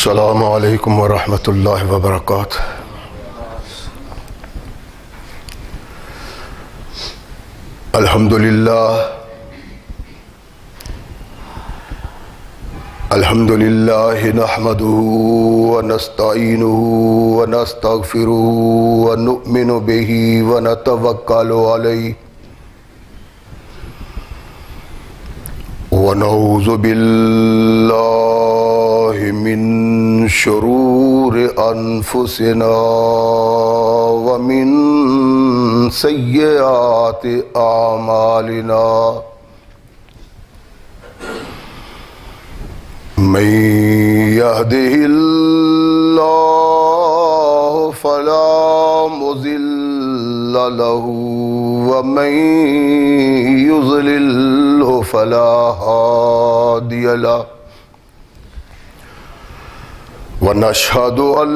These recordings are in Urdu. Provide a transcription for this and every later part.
السلام علیکم ورحمۃ اللہ وبرکاتہ۔ الحمدللہ نحمده ونستعینه ونستغفره ونؤمن به ونتوکل علیہ ونعوذ باللہ من شرور انفسنا ومن سیئات اعمالنا من يهده الله فلا مضل له ومن يضلله فلا هادي له ونشهد أن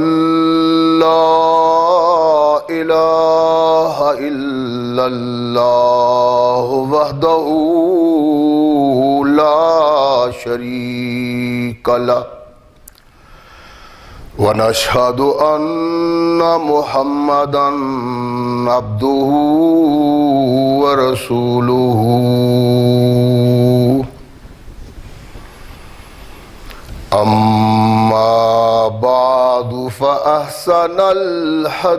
لا إله إلا الله وحده لا شريك له ونشهد أن محمدا عبده ورسوله أما بعد فأحسن الحديث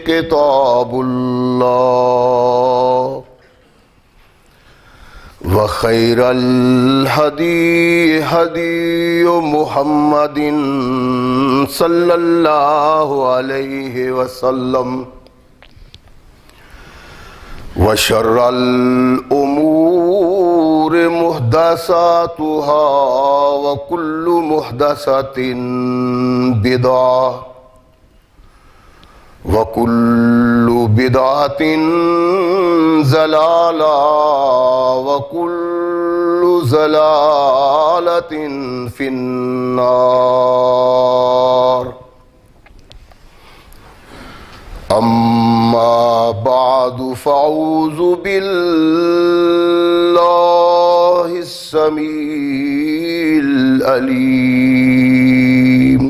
كتاب الله وخير الهدي هدي محمد صلى الله عليه وسلم وشر الأمور محدثاتها وكل محدثة بدعة وكل بدعة ضلالة وكل ضلالة في النار أما بعد فأعوذ بالله السميع العليم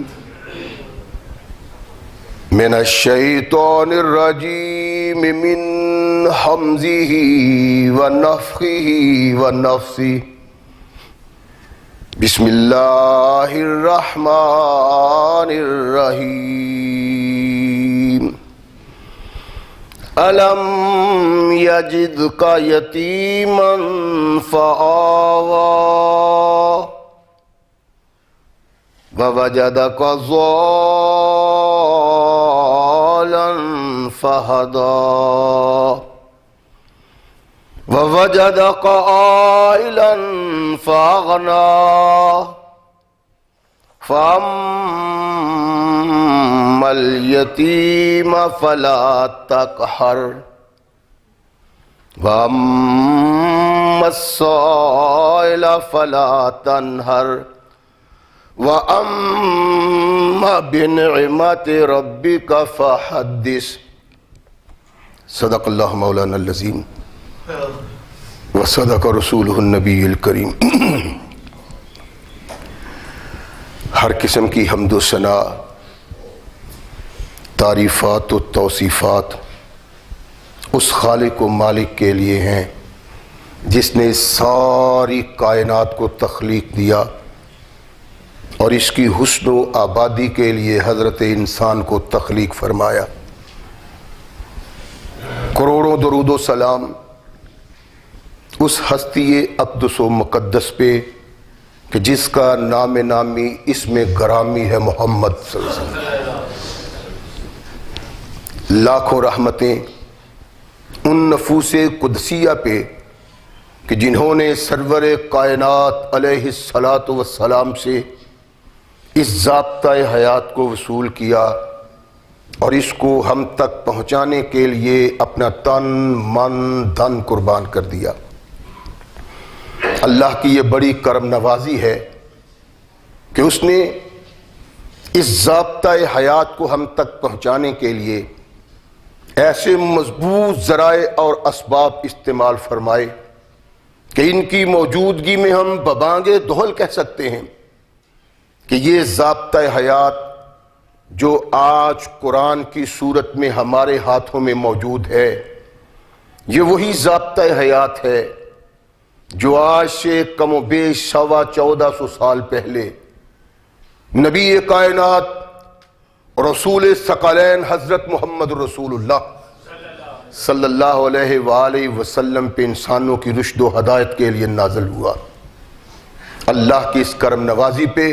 من الشيطان الرجيم من حمزه ونفخه ونفثه بسم الله الرحمن الرحيم ألم يجدك يتيما فآوى ووجدك ضالا فهدى ووجدك عائلا فأغنى فأما اليتيم فلا تقهر وأما السائل فلا تنهر وَأَمَّا بِنِعْمَةِ رَبِّكَ فَحَدِّثْ۔ صدق اللہ مولانا العظیم وصدق رسولہ النبی الکریم۔ ہر قسم کی حمد و ثنا، تعریفات و توصیفات اس خالق و مالک کے لیے ہیں جس نے ساری کائنات کو تخلیق دیا اور اس کی حسن و آبادی کے لیے حضرت انسان کو تخلیق فرمایا۔ کروڑوں درود و سلام اس ہستی اقدس و مقدس پہ کہ جس کا نام نامی اسم گرامی ہے محمد صلی اللہ علیہ وسلم۔ لاکھوں رحمتیں ان نفوس قدسیہ پہ کہ جنہوں نے سرور کائنات علیہ السلام سے اس ضابطہ حیات کو وصول کیا اور اس کو ہم تک پہنچانے کے لیے اپنا تن من دھن قربان کر دیا۔ اللہ کی یہ بڑی کرم نوازی ہے کہ اس نے اس ضابطہ حیات کو ہم تک پہنچانے کے لیے ایسے مضبوط ذرائع اور اسباب استعمال فرمائے کہ ان کی موجودگی میں ہم ببانگے دہل کہہ سکتے ہیں کہ یہ ضابطہ حیات جو آج قرآن کی صورت میں ہمارے ہاتھوں میں موجود ہے، یہ وہی ضابطہ حیات ہے جو آج سے کم و بیش 1450 سال پہلے نبی کائنات رسول ثقلین حضرت محمد رسول اللہ صلی اللہ علیہ وآلہ وسلم پہ انسانوں کی رشد و ہدایت کے لیے نازل ہوا۔ اللہ کی اس کرم نوازی پہ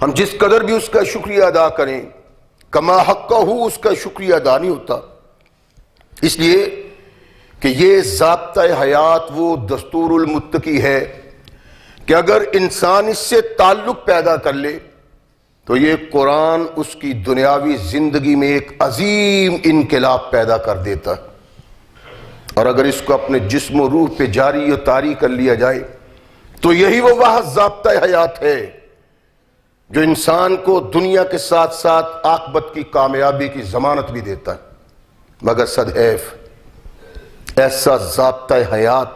ہم جس قدر بھی اس کا شکریہ ادا کریں، کما حقہ اس کا شکریہ ادا نہیں ہوتا، اس لیے کہ یہ ضابطہ حیات وہ دستور المتقی ہے کہ اگر انسان اس سے تعلق پیدا کر لے تو یہ قرآن اس کی دنیاوی زندگی میں ایک عظیم انقلاب پیدا کر دیتا ہے، اور اگر اس کو اپنے جسم و روح پہ جاری و طاری کر لیا جائے تو یہی وہ واحد ضابطہ حیات ہے جو انسان کو دنیا کے ساتھ ساتھ عاقبت کی کامیابی کی ضمانت بھی دیتا ہے۔ مگر صدحیف ایسا ضابطہ حیات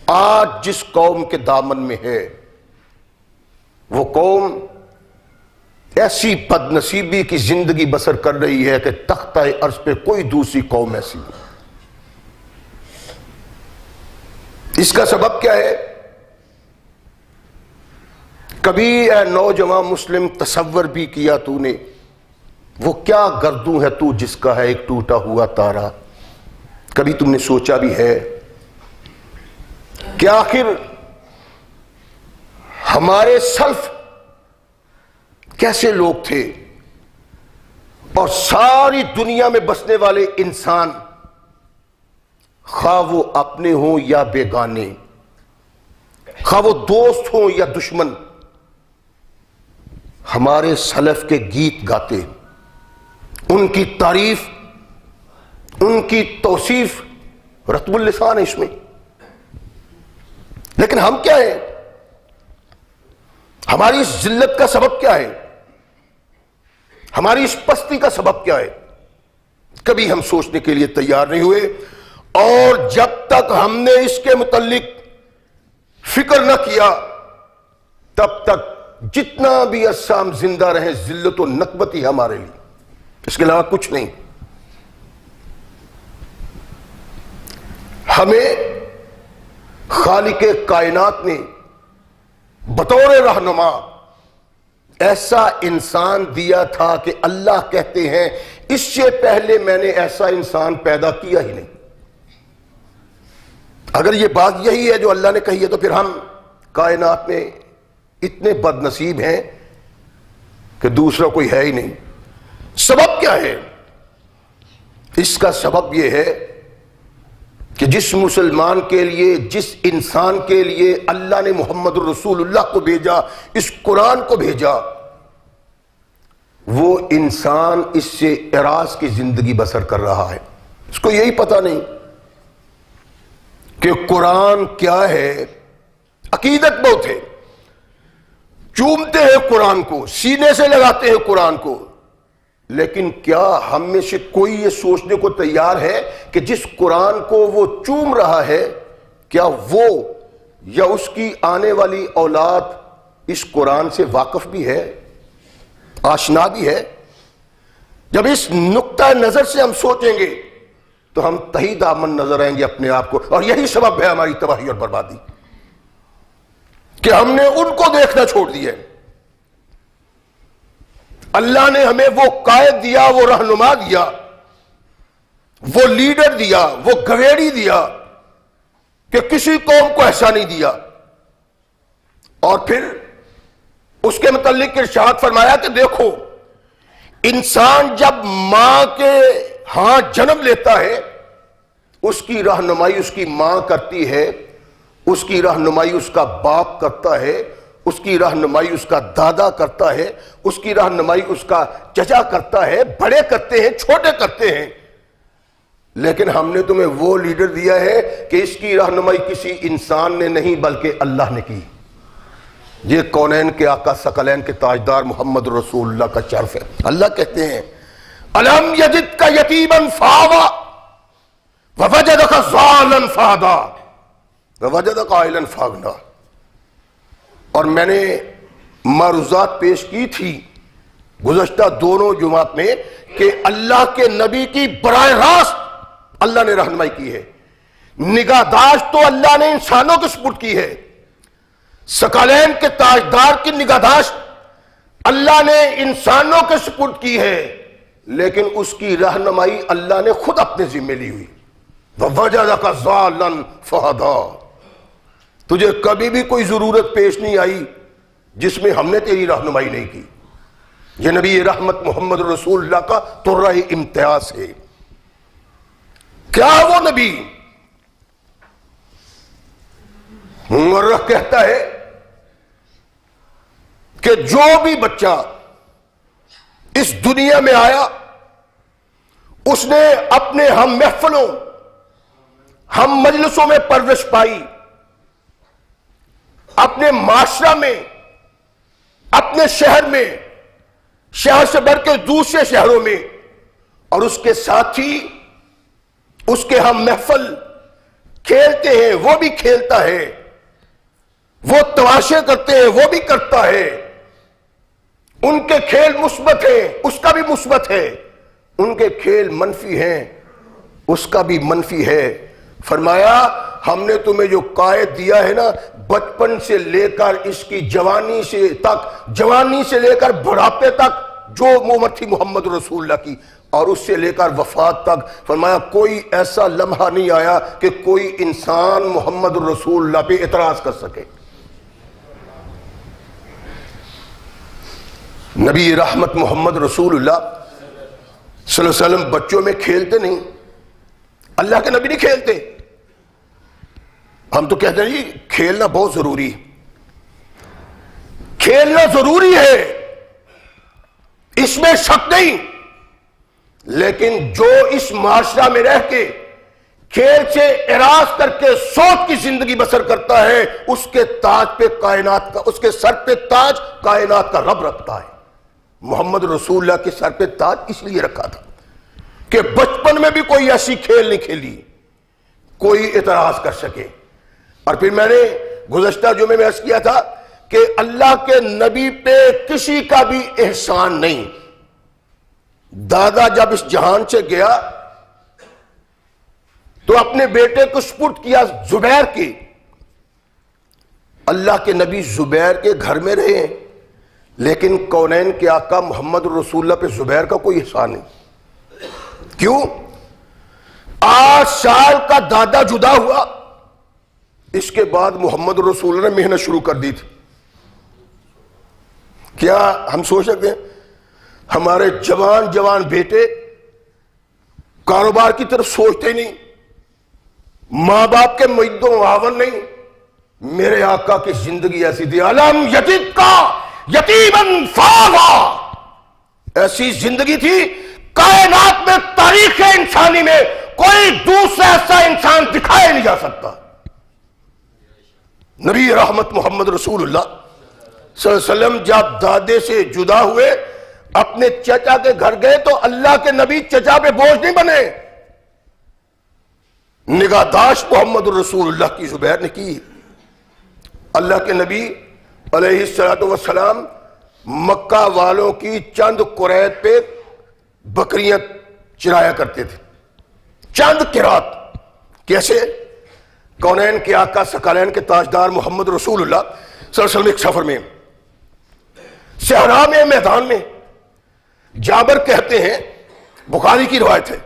آج جس قوم کے دامن میں ہے، وہ قوم ایسی بد نصیبی کی زندگی بسر کر رہی ہے کہ تختہ عرض پہ کوئی دوسری قوم ایسی نہیں۔ اس کا سبب کیا ہے؟ کبھی اے نوجوان مسلم تصور بھی کیا تو نے وہ کیا گردوں ہے تو جس کا ہے ایک ٹوٹا ہوا تارا؟ کبھی تم نے سوچا بھی ہے کہ آخر ہمارے سلف کیسے لوگ تھے، اور ساری دنیا میں بسنے والے انسان خواہ وہ اپنے ہوں یا بیگانے، خواہ وہ دوست ہوں یا دشمن، ہمارے سلف کے گیت گاتے، ان کی تعریف، ان کی توصیف رطب اللسان ہے اس میں۔ لیکن ہم کیا ہیں؟ ہماری اس ذلت کا سبب کیا ہے؟ ہماری اس پستی کا سبب کیا ہے؟ کبھی ہم سوچنے کے لیے تیار نہیں ہوئے، اور جب تک ہم نے اس کے متعلق فکر نہ کیا تب تک جتنا بھی عرصہ ہم زندہ رہیں ذلت و نکبت ہی ہمارے لیے، اس کے علاوہ کچھ نہیں۔ ہمیں خالق کائنات نے بطور رہنما ایسا انسان دیا تھا کہ اللہ کہتے ہیں اس سے پہلے میں نے ایسا انسان پیدا کیا ہی نہیں۔ اگر یہ بات یہی ہے جو اللہ نے کہی ہے تو پھر ہم کائنات میں اتنے بد نصیب ہیں کہ دوسرا کوئی ہے ہی نہیں۔ سبب کیا ہے؟ اس کا سبب یہ ہے کہ جس مسلمان کے لیے، جس انسان کے لیے اللہ نے محمد رسول اللہ کو بھیجا، اس قرآن کو بھیجا، وہ انسان اس سے اعراض کی زندگی بسر کر رہا ہے۔ اس کو یہی پتہ نہیں کہ قرآن کیا ہے۔ عقیدت بہت ہے، چومتے ہیں قرآن کو، سینے سے لگاتے ہیں قرآن کو، لیکن کیا ہم میں سے کوئی یہ سوچنے کو تیار ہے کہ جس قرآن کو وہ چوم رہا ہے، کیا وہ یا اس کی آنے والی اولاد اس قرآن سے واقف بھی ہے، آشنا بھی ہے؟ جب اس نقطہ نظر سے ہم سوچیں گے تو ہم تہی دامن نظر آئیں گے اپنے آپ کو، اور یہی سبب ہے ہماری تباہی اور بربادی کہ ہم نے ان کو دیکھنا چھوڑ دیا ہے۔ اللہ نے ہمیں وہ قائد دیا، وہ رہنما دیا، وہ لیڈر دیا، وہ گویڑی دیا کہ کسی قوم کو ایسا نہیں دیا، اور پھر اس کے متعلق ارشاد فرمایا کہ دیکھو انسان جب ماں کے ہاں جنم لیتا ہے اس کی رہنمائی اس کی ماں کرتی ہے، اس کی رہنمائی اس کا باپ کرتا ہے، اس کی رہنمائی اس کا دادا کرتا ہے، اس کی رہنمائی اس کا چچا کرتا ہے، بڑے کرتے ہیں، چھوٹے کرتے ہیں۔ لیکن ہم نے تمہیں وہ لیڈر دیا ہے کہ اس کی رہنمائی کسی انسان نے نہیں بلکہ اللہ نے کی۔ یہ کونین کے آقا ثقلین کے تاجدار محمد رسول اللہ کا شرف ہے۔ اللہ کہتے ہیں الم یجدک یتیما فآویٰ ووجدک ضالا فہدیٰ، ووجدک عائلا فاغنا. اور میں نے معروضات پیش کی تھی گزشتہ دونوں جمعات میں کہ اللہ کے نبی کی براہ راست اللہ نے رہنمائی کی ہے. نگہداشت تو اللہ نے انسانوں کے سپرد کی ہے. ثقلین کے تاجدار کی نگہداشت اللہ نے انسانوں کے سپرد کی ہے، لیکن اس کی رہنمائی اللہ نے خود اپنے ذمہ لی ہوئی. وَوَجَدَكَ ضَالًّا فَهَدَىٰ. تجھے کبھی بھی کوئی ضرورت پیش نہیں آئی جس میں ہم نے تیری رہنمائی نہیں کی. یہ نبی رحمت محمد رسول اللہ کا طرہ امتیاز ہے. کیا وہ نبی؟ مورخ کہتا ہے کہ جو بھی بچہ اس دنیا میں آیا اس نے اپنے ہم محفلوں ہم مجلسوں میں پرورش پائی، اپنے معاشرہ میں، اپنے شہر میں، شہر سے بڑھ کے دوسرے شہروں میں، اور اس کے ساتھی اس کے ہم محفل کھیلتے ہیں وہ بھی کھیلتا ہے، وہ تماشے کرتے ہیں وہ بھی کرتا ہے. ان کے کھیل مثبت ہیں اس کا بھی مثبت ہے، ان کے کھیل منفی ہیں اس کا بھی منفی ہے. فرمایا ہم نے تمہیں جو قائد دیا ہے نا، بچپن سے لے کر اس کی جوانی سے لے کر بڑھاپے تک جو عمر تھی محمد رسول اللہ کی، اور اس سے لے کر وفات تک، فرمایا کوئی ایسا لمحہ نہیں آیا کہ کوئی انسان محمد رسول اللہ پہ اعتراض کر سکے. نبی رحمت محمد رسول اللہ صلی اللہ علیہ وسلم بچوں میں کھیلتے نہیں. اللہ کے نبی نہیں کھیلتے. ہم تو کہتے ہیں جی کھیلنا بہت ضروری ہے. کھیلنا ضروری ہے، اس میں شک نہیں، لیکن جو اس معاشرہ میں رہ کے کھیل سے اعراض کر کے سوچ کی زندگی بسر کرتا ہے، اس کے تاج پہ کائنات کا، اس کے سر پہ تاج کائنات کا رب رکھتا ہے. محمد رسول اللہ کے سر پہ تاج اس لیے رکھا تھا کہ بچپن میں بھی کوئی ایسی کھیل نہیں کھیلی کوئی اعتراض کر سکے. اور پھر میں نے گزشتہ جمعے میں عرض کیا تھا کہ اللہ کے نبی پہ کسی کا بھی احسان نہیں. دادا جب اس جہان سے گیا تو اپنے بیٹے کو سپرد کیا زبیر کی. اللہ کے نبی زبیر کے گھر میں رہے، لیکن کونین کے آقا محمد رسول اللہ پہ زبیر کا کوئی احسان نہیں. کیوں؟ 8 سال کا دادا جدا ہوا، اس کے بعد محمد رسول اللہ نے محنت شروع کر دی تھی. کیا ہم سوچ سکتے ہیں ہمارے جوان بیٹے کاروبار کی طرف سوچتے نہیں، ماں باپ کے معد و معاون نہیں؟ میرے آقا کی زندگی ایسی تھی، علم یتید کا یتیمن فاغا، ایسی زندگی تھی کائنات میں، تاریخ انسانی میں کوئی دوسرا ایسا انسان دکھایا نہیں جا سکتا. نبی رحمت محمد رسول اللہ صلی اللہ علیہ وسلم جب دادے سے جدا ہوئے اپنے چچا کے گھر گئے تو اللہ کے نبی چچا پہ بوجھ نہیں بنے. نگہداشت محمد رسول اللہ کی زبیر نے کی. اللہ کے نبی علیہ السلام مکہ والوں کی چند قریت پہ بکریاں چرایا کرتے تھے. چند قرات. کیسے؟ کونین کے آقا ثقلین کے تاجدار محمد رسول اللہ صلی اللہ علیہ وسلم ایک سفر میں صحرا میں میدان میں، جابر کہتے ہیں، بخاری کی روایت ہے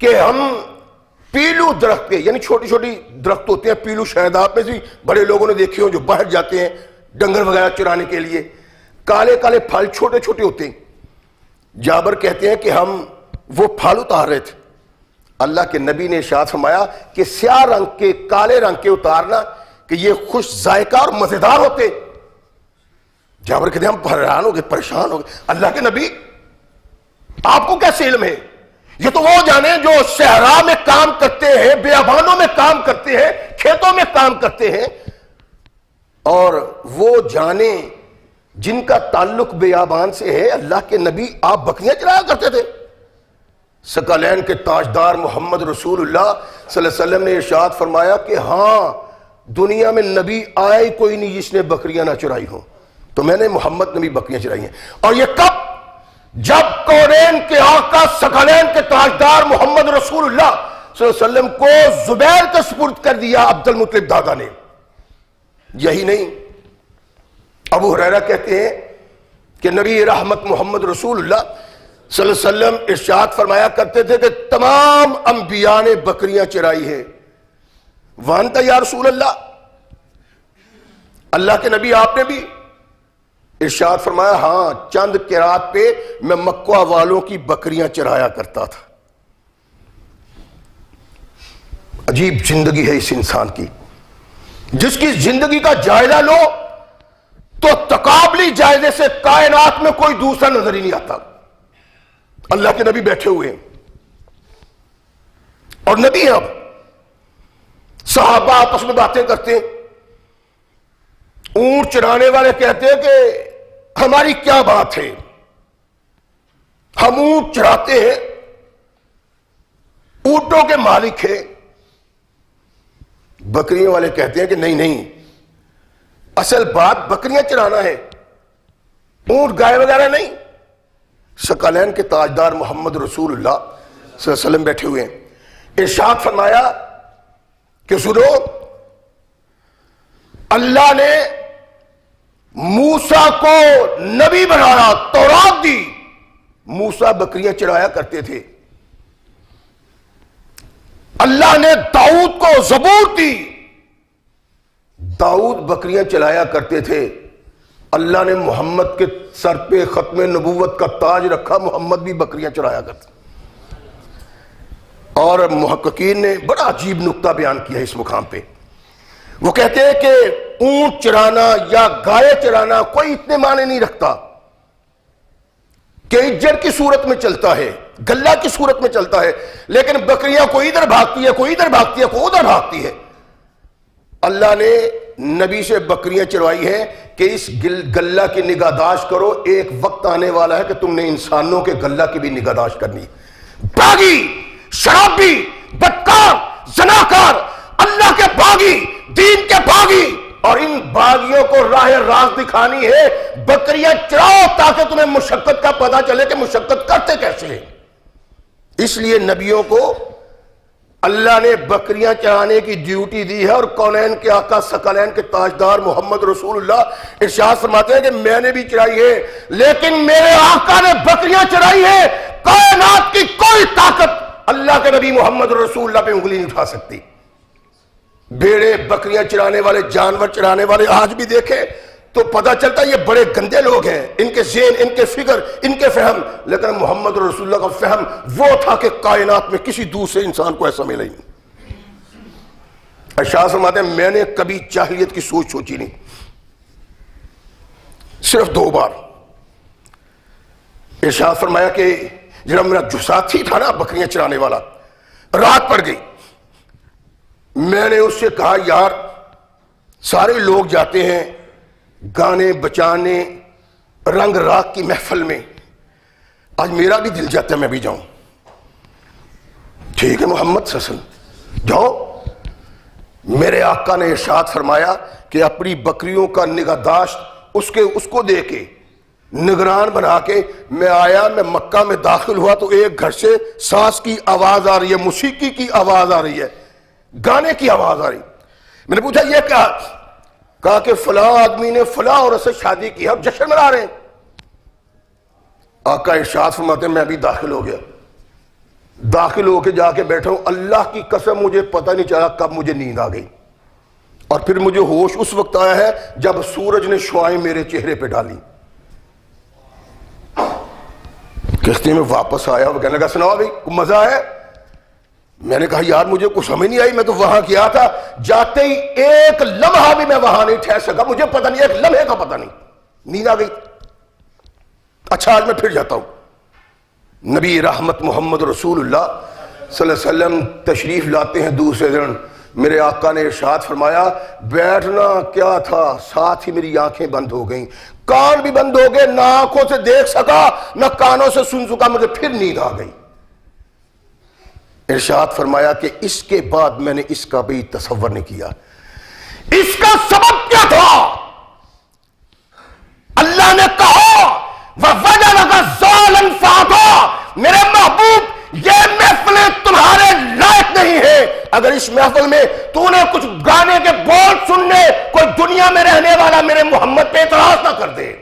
کہ ہم پیلو درخت کے، یعنی چھوٹی چھوٹی درخت ہوتے ہیں پیلو، شاید آپ میں سے بڑے لوگوں نے دیکھے ہوں جو باہر جاتے ہیں ڈنگر وغیرہ چرانے کے لیے، کالے کالے پھل چھوٹے چھوٹے ہوتے ہیں. جابر کہتے ہیں کہ ہم وہ پھل اتار رہے تھے. اللہ کے نبی نے ارشاد فرمایا کہ سیاہ رنگ کے، کالے رنگ کے اتارنا کہ یہ خوش ذائقہ اور مزیدار ہوتے. جابر کہتے ہیں ہم حیران ہو گئے، پریشان ہو گئے. اللہ کے نبی آپ کو کیسے علم ہے؟ یہ تو وہ جانے جو صحرا میں کام کرتے ہیں، بیابانوں میں کام کرتے ہیں، کھیتوں میں کام کرتے ہیں، اور وہ جانے جن کا تعلق بیابان سے ہے. اللہ کے نبی آپ بکریاں چلایا کرتے تھے. ثقلین کے تاجدار محمد رسول اللہ صلی اللہ علیہ وسلم نے ارشاد فرمایا کہ ہاں دنیا میں نبی آیا ہی کوئی نہیں جس نے بکریاں نہ چرائی ہوں، تو میں نے محمد نبی بکریاں چرائی ہیں۔ اور یہ کب؟ جب کونین کے آقا ثقلین کے تاجدار محمد رسول اللہ صلی اللہ علیہ وسلم کو زبیر کا سپرد کر دیا عبد المطلب دادا نے۔ یہی نہیں، ابو ہریرہ کہتے ہیں کہ نبی رحمت محمد رسول اللہ صلی اللہ علیہ وسلم ارشاد فرمایا کرتے تھے کہ تمام انبیاء نے بکریاں چرائی ہیں، وانت یا رسول اللہ، اللہ کے نبی آپ نے بھی؟ ارشاد فرمایا ہاں، چند قرات پہ میں مکہ والوں کی بکریاں چرایا کرتا تھا۔ عجیب زندگی ہے اس انسان کی، جس کی زندگی کا جائزہ لو تو تقابلی جائزے سے کائنات میں کوئی دوسرا نظر ہی نہیں آتا۔ اللہ کے نبی بیٹھے ہوئے ہیں اور نبی اب صحابہ آپس میں باتیں کرتے ہیں، اونٹ چرانے والے کہتے ہیں کہ ہماری کیا بات ہے، ہم اونٹ چراتے ہیں، اونٹوں کے مالک ہیں۔ بکریوں والے کہتے ہیں کہ نہیں نہیں، اصل بات بکریاں چرانا ہے، اونٹ گائے وغیرہ نہیں۔ ثقلین کے تاجدار محمد رسول اللہ صلی اللہ علیہ وسلم بیٹھے ہوئے ہیں، ارشاد فرمایا کہ سنو، اللہ نے موسیٰ کو نبی بنایا، تورات دی، موسیٰ بکریاں چرایا کرتے تھے۔ اللہ نے داؤد کو زبور دی، داؤد بکریاں چلایا کرتے تھے۔ اللہ نے محمد کے سر پہ ختم نبوت کا تاج رکھا، محمد بھی بکریاں چرایا کرتے۔ اور محققین نے بڑا عجیب نقطہ بیان کیا اس مقام پہ، وہ کہتے ہیں کہ اونٹ چرانا یا گائے چرانا کوئی اتنے معنی نہیں رکھتا، کہ اجڑ کی صورت میں چلتا ہے، گلہ کی صورت میں چلتا ہے، لیکن بکریاں کوئی ادھر بھاگتی ہے، کوئی ادھر بھاگتی ہے، کوئی ادھر بھاگتی ہے۔ اللہ نے نبی سے بکریاں چروائی ہیں کہ اس گلہ کی نگہداشت کرو، ایک وقت آنے والا ہے کہ تم نے انسانوں کے گلہ کی بھی نگہداشت کرنی۔ باغی، شرابی، بدکار، زناکار، اللہ کے باغی، دین کے باغی، اور ان باغیوں کو راہ راست دکھانی ہے، بکریاں چراؤ تاکہ تمہیں مشقت کا پتہ چلے کہ مشقت کرتے کیسے ہیں۔ اس لیے نبیوں کو اللہ نے بکریاں چرانے کی ڈیوٹی دی ہے، اور کونین کے آقا ثقلین کے تاجدار محمد رسول اللہ ارشاد فرماتے ہیں کہ میں نے بھی چرائی ہے، لیکن میرے آقا نے بکریاں چرائی ہے، کائنات کی کوئی طاقت اللہ کے نبی محمد رسول اللہ پہ انگلی نہیں اٹھا سکتی۔ بھیڑے بکریاں چرانے والے، جانور چرانے والے آج بھی دیکھیں تو پتہ چلتا ہے یہ بڑے گندے لوگ ہیں، ان کے ذہن، ان کے فکر، ان کے فہم، لیکن محمد رسول اللہ کا فہم وہ تھا کہ کائنات میں کسی دوسرے انسان کو ایسا ملا ہی نہیں۔ ارشاد فرماتے ہیں میں نے کبھی جاہلیت کی سوچ سوچی نہیں، صرف 2 بار۔ ارشاد فرمایا کہ جب میرا جو ساتھی تھا نا بکریاں چرانے والا، رات پڑ گئی، میں نے اس سے کہا یار سارے لوگ جاتے ہیں گانے بچانے، رنگ راگ کی محفل میں، آج میرا بھی دل جاتا ہے میں بھی جاؤں۔ ٹھیک ہے محمد صلی اللہ علیہ وسلم جاؤ۔ میرے آقا نے ارشاد فرمایا کہ اپنی بکریوں کا نگہداشت اس کو دے کے نگران بنا کے میں آیا، میں مکہ میں داخل ہوا تو ایک گھر سے ساز کی آواز آ رہی ہے، موسیقی کی آواز آ رہی ہے، گانے کی آواز آ رہی۔ میں نے پوچھا یہ کیا؟ کہا کہ فلاں آدمی نے فلاں عورت سے شادی کی، ہم جشن منا رہے ہیں۔ آقا ارشاد فرماتے ہیں میں بھی داخل ہو گیا، داخل ہو کے جا کے بیٹھا ہوں، اللہ کی قسم مجھے پتہ نہیں چلا کب مجھے نیند آ گئی، اور پھر مجھے ہوش اس وقت آیا ہے جب سورج نے شعائیں میرے چہرے پہ ڈالی۔ کشتی میں واپس آیا، وہ کہنے لگا سناؤ بھائی مزہ ہے؟ میں نے کہا یار مجھے کچھ سمجھ نہیں آئی، میں تو وہاں گیا تھا، جاتے ہی ایک لمحہ بھی میں وہاں نہیں ٹھہر سکا، مجھے پتہ نہیں، ایک لمحے کا پتہ نہیں، نیند آ گئی۔ اچھا آج میں پھر جاتا ہوں۔ نبی رحمت محمد رسول اللہ صلی اللہ علیہ وسلم تشریف لاتے ہیں دوسرے دن، میرے آقا نے ارشاد فرمایا بیٹھنا کیا تھا، ساتھ ہی میری آنکھیں بند ہو گئیں، کان بھی بند ہو گئے، نہ آنکھوں سے دیکھ سکا نہ کانوں سے سن سکا، مجھے پھر نیند آ گئی۔ ارشاد فرمایا کہ اس کے بعد میں نے اس کا بھی تصور نہیں کیا، اس کا سبب کیا تھا؟ اللہ نے کہا وَوَجَدَكَ ضَالًا فَهَدَىٰ، میرے محبوب یہ محفلیں تمہارے لائق نہیں ہے۔ اگر اس محفل میں تو نے کچھ گانے کے بول سننے، کوئی دنیا میں رہنے والا میرے محمد پہ اعتراض نہ کر دے،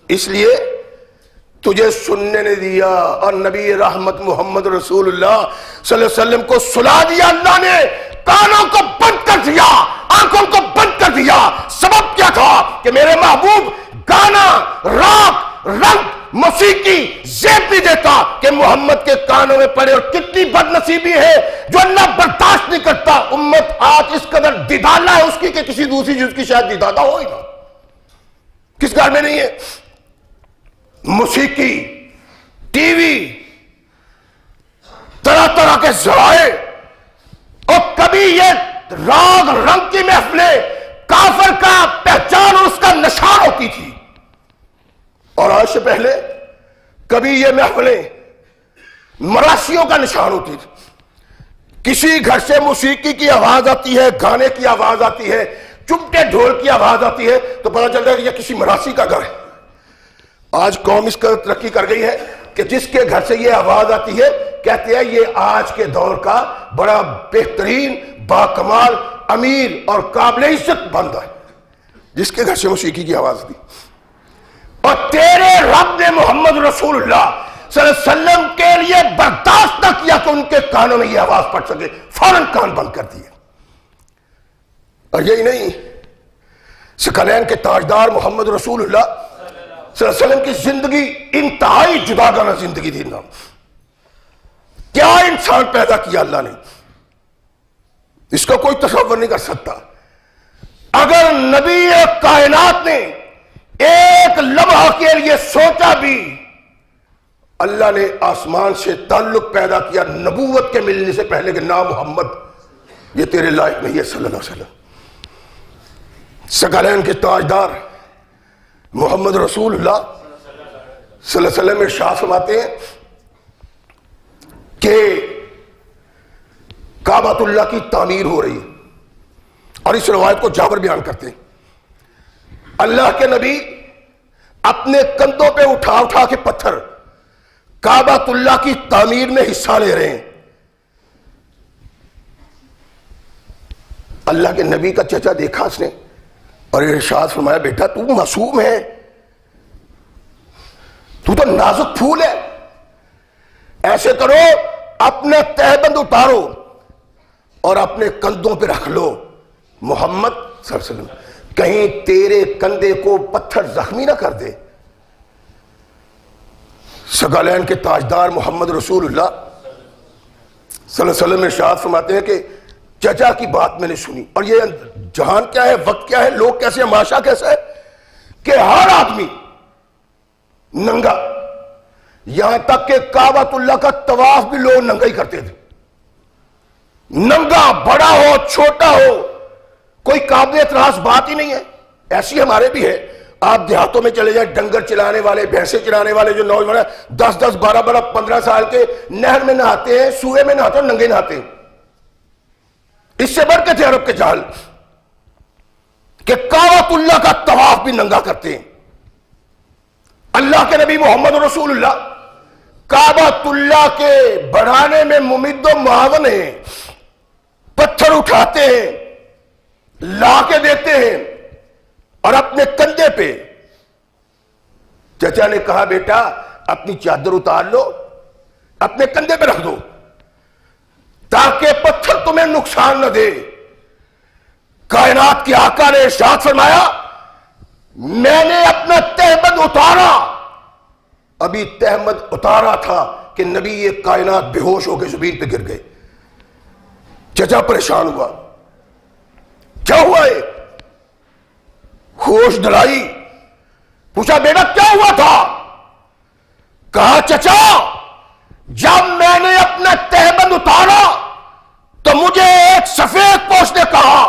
اس لیے تجھے سننے نے دیا، اور نبی رحمت محمد رسول اللہ صلی اللہ علیہ وسلم کو سلا دیا اللہ نے، کانوں کو بند کر دیا، آنکھوں کو بند کر دیا۔ سبب کیا تھا؟ کہ میرے محبوب گانا، راگ، رنگ، موسیقی زیب نہیں دیتا کہ محمد کے کانوں میں پڑے۔ اور کتنی بد نصیبی ہے جو اللہ برداشت نہیں کرتا۔ امت آج اس قدر دیدالہ ہے اس کی کہ کسی دوسری چیز کی شاید دیدادہ ہو ہی نہ، کس گھر میں نہیں ہے؟ موسیقی، ٹی وی، طرح طرح کے ذرائع، اور کبھی یہ راگ رنگ کی محفلیں کافر کا پہچان اور اس کا نشان ہوتی تھی، اور آج سے پہلے کبھی یہ محفلیں مراسیوں کا نشان ہوتی تھی۔ کسی گھر سے موسیقی کی آواز آتی ہے، گانے کی آواز آتی ہے، چمٹے ڈھول کی آواز آتی ہے تو پتہ چلتا ہے کہ یہ کسی مراسی کا گھر ہے۔ آج قوم اس قدر ترقی کر گئی ہے کہ جس کے گھر سے یہ آواز آتی ہے کہتے ہیں یہ آج کے دور کا بڑا بہترین، باکمال، امیر اور قابل عزت بندہ ہے، جس کے گھر سے موسیقی کی آواز دی۔ اور تیرے رب نے محمد رسول اللہ صلی اللہ علیہ وسلم کے لیے برداشت نہ کیا کہ ان کے کانوں میں یہ آواز پڑ سکے، فوراً کان بند کر دیے۔ اور یہی نہیں، ثقلین کے تاجدار محمد رسول اللہ صلی اللہ علیہ وسلم کی زندگی انتہائی جداگانہ زندگی تھی۔ کیا انسان پیدا کیا اللہ نے، اس کا کوئی تصور نہیں کر سکتا۔ اگر نبی کائنات نے ایک لمحہ کے لیے سوچا بھی، اللہ نے آسمان سے تعلق پیدا کیا نبوت کے ملنے سے پہلے کہ نا محمد یہ تیرے لائق نہیں ہے صلی اللہ علیہ وسلم۔ ثقلین کے تاجدار محمد رسول اللہ صلی اللہ علیہ وسلم ارشاد فرماتے ہیں کہ کعبۃ اللہ کی تعمیر ہو رہی ہے، اور اس روایت کو جابر بیان کرتے ہیں۔ اللہ کے نبی اپنے کندھوں پہ اٹھا اٹھا کے پتھر کعبۃ اللہ کی تعمیر میں حصہ لے رہے ہیں۔ اللہ کے نبی کا چچا دیکھا اس نے اور ارشاد فرمایا بیٹا تو معصوم ہے، تو نازک پھول ہے، ایسے کرو اپنا تہبند اتارو اور اپنے کندھوں پہ رکھ لو، محمد صلی اللہ علیہ وسلم کہیں تیرے کندھے کو پتھر زخمی نہ کر دے۔ ثقلین کے تاجدار محمد رسول اللہ صلی اللہ علیہ وسلم ارشاد فرماتے ہیں کہ چچا کی بات میں نے سنی، اور یہ جہان کیا ہے، وقت کیا ہے، لوگ کیسے ہیں، معاشرہ کیسا ہے کہ ہر آدمی ننگا، یہاں تک کہ کعبۃ اللہ کا طواف بھی لوگ ننگا ہی کرتے تھے، ننگا، بڑا ہو چھوٹا ہو، کوئی قابل اعتراض بات ہی نہیں ہے۔ ایسی ہمارے بھی ہے، آپ دیہاتوں میں چلے جائیں، ڈنگر چلانے والے، بھینسیں چلانے والے جو نوجوان ہیں 10 12 15 سال کے نہر میں نہاتے ہیں، سوئے میں نہاتے ہیں، ننگے نہاتے ہیں۔ اس سے بڑھ کے تھے عرب کے جہل کہ کعبۃ اللہ کا طواف بھی ننگا کرتے ہیں۔ اللہ کے نبی محمد رسول اللہ کعبۃ اللہ کے بڑھانے میں ممد و معاون ہیں، پتھر اٹھاتے ہیں، لا کے دیتے ہیں، اور اپنے کندھے پہ، چچا نے کہا بیٹا اپنی چادر اتار لو، اپنے کندھے پہ رکھ دو تاکہ پتھر تمہیں نقصان نہ دے۔ کائنات کے آقا نے ارشاد فرمایا میں نے اپنا تہبند اتارا، ابھی تہبند اتارا تھا کہ نبی یہ کائنات بے ہوش ہو کے زمین پہ گر گئے۔ چچا پریشان ہوا، کیا ہوا ہے؟ ہوش دلائی، پوچھا بیٹا کیا ہوا تھا؟ کہا چچا جب میں نے اپنا تہبند اتارا تو مجھے ایک سفید پوش نے کہا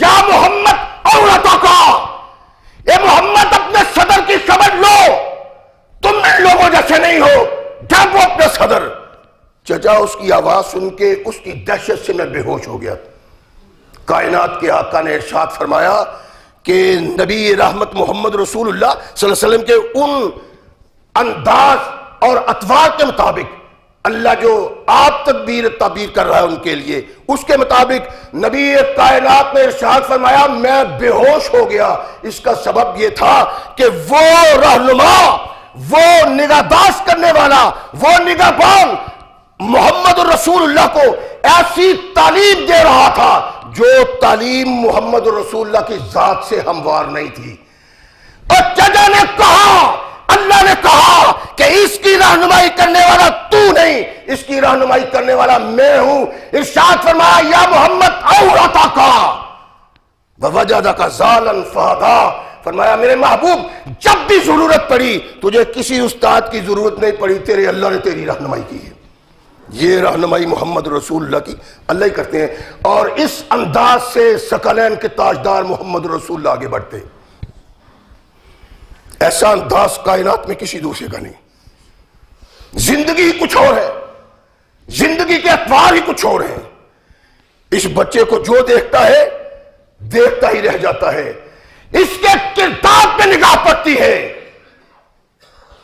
یا محمد عورتوں کا، اے محمد اپنے صدر کی خبر لو، تم ان لوگوں جیسے نہیں ہو، جب وہ اپنے صدر۔ چچا اس کی آواز سن کے اس کی دہشت سے میں بے ہوش ہو گیا۔ کائنات کے آقا نے ارشاد فرمایا کہ نبی رحمت محمد رسول اللہ صلی اللہ علیہ وسلم کے ان انداز اور اطوار کے مطابق اللہ جو آپ تعبیر کر رہا ہے ان کے لیے، اس کے مطابق نبی کائنات نے ارشاد فرمایا میں بے ہوش ہو گیا۔ اس کا سبب یہ تھا کہ وہ رہنما، وہ نگہداشت کرنے والا، وہ نگہبان محمد رسول اللہ کو ایسی تعلیم دے رہا تھا جو تعلیم محمد رسول اللہ کی ذات سے ہموار نہیں تھی۔ اور چچا نے کہا، اللہ نے کہا کہ اس کی رہنمائی کرنے والا تو نہیں، اس کی رہنمائی کرنے والا میں ہوں۔ ارشاد فرمایا یا محمد عورتک ووجدک ضالا فہدی، فرمایا میرے محبوب جب بھی ضرورت پڑی تجھے کسی استاد کی ضرورت نہیں پڑی، تیرے اللہ نے تیری رہنمائی کی ہے۔ یہ رہنمائی محمد رسول اللہ کی اللہ ہی کرتے ہیں، اور اس انداز سے ثقلین کے تاجدار محمد رسول اللہ آگے بڑھتے ہیں۔ ایسا انداز کائنات میں کسی دوسرے کا نہیں۔ زندگی ہی کچھ اور ہے، زندگی کے اطوار ہی کچھ اور ہیں۔ اس بچے کو جو دیکھتا ہے دیکھتا ہی رہ جاتا ہے، اس کے کردار پہ نگاہ پڑتی ہے۔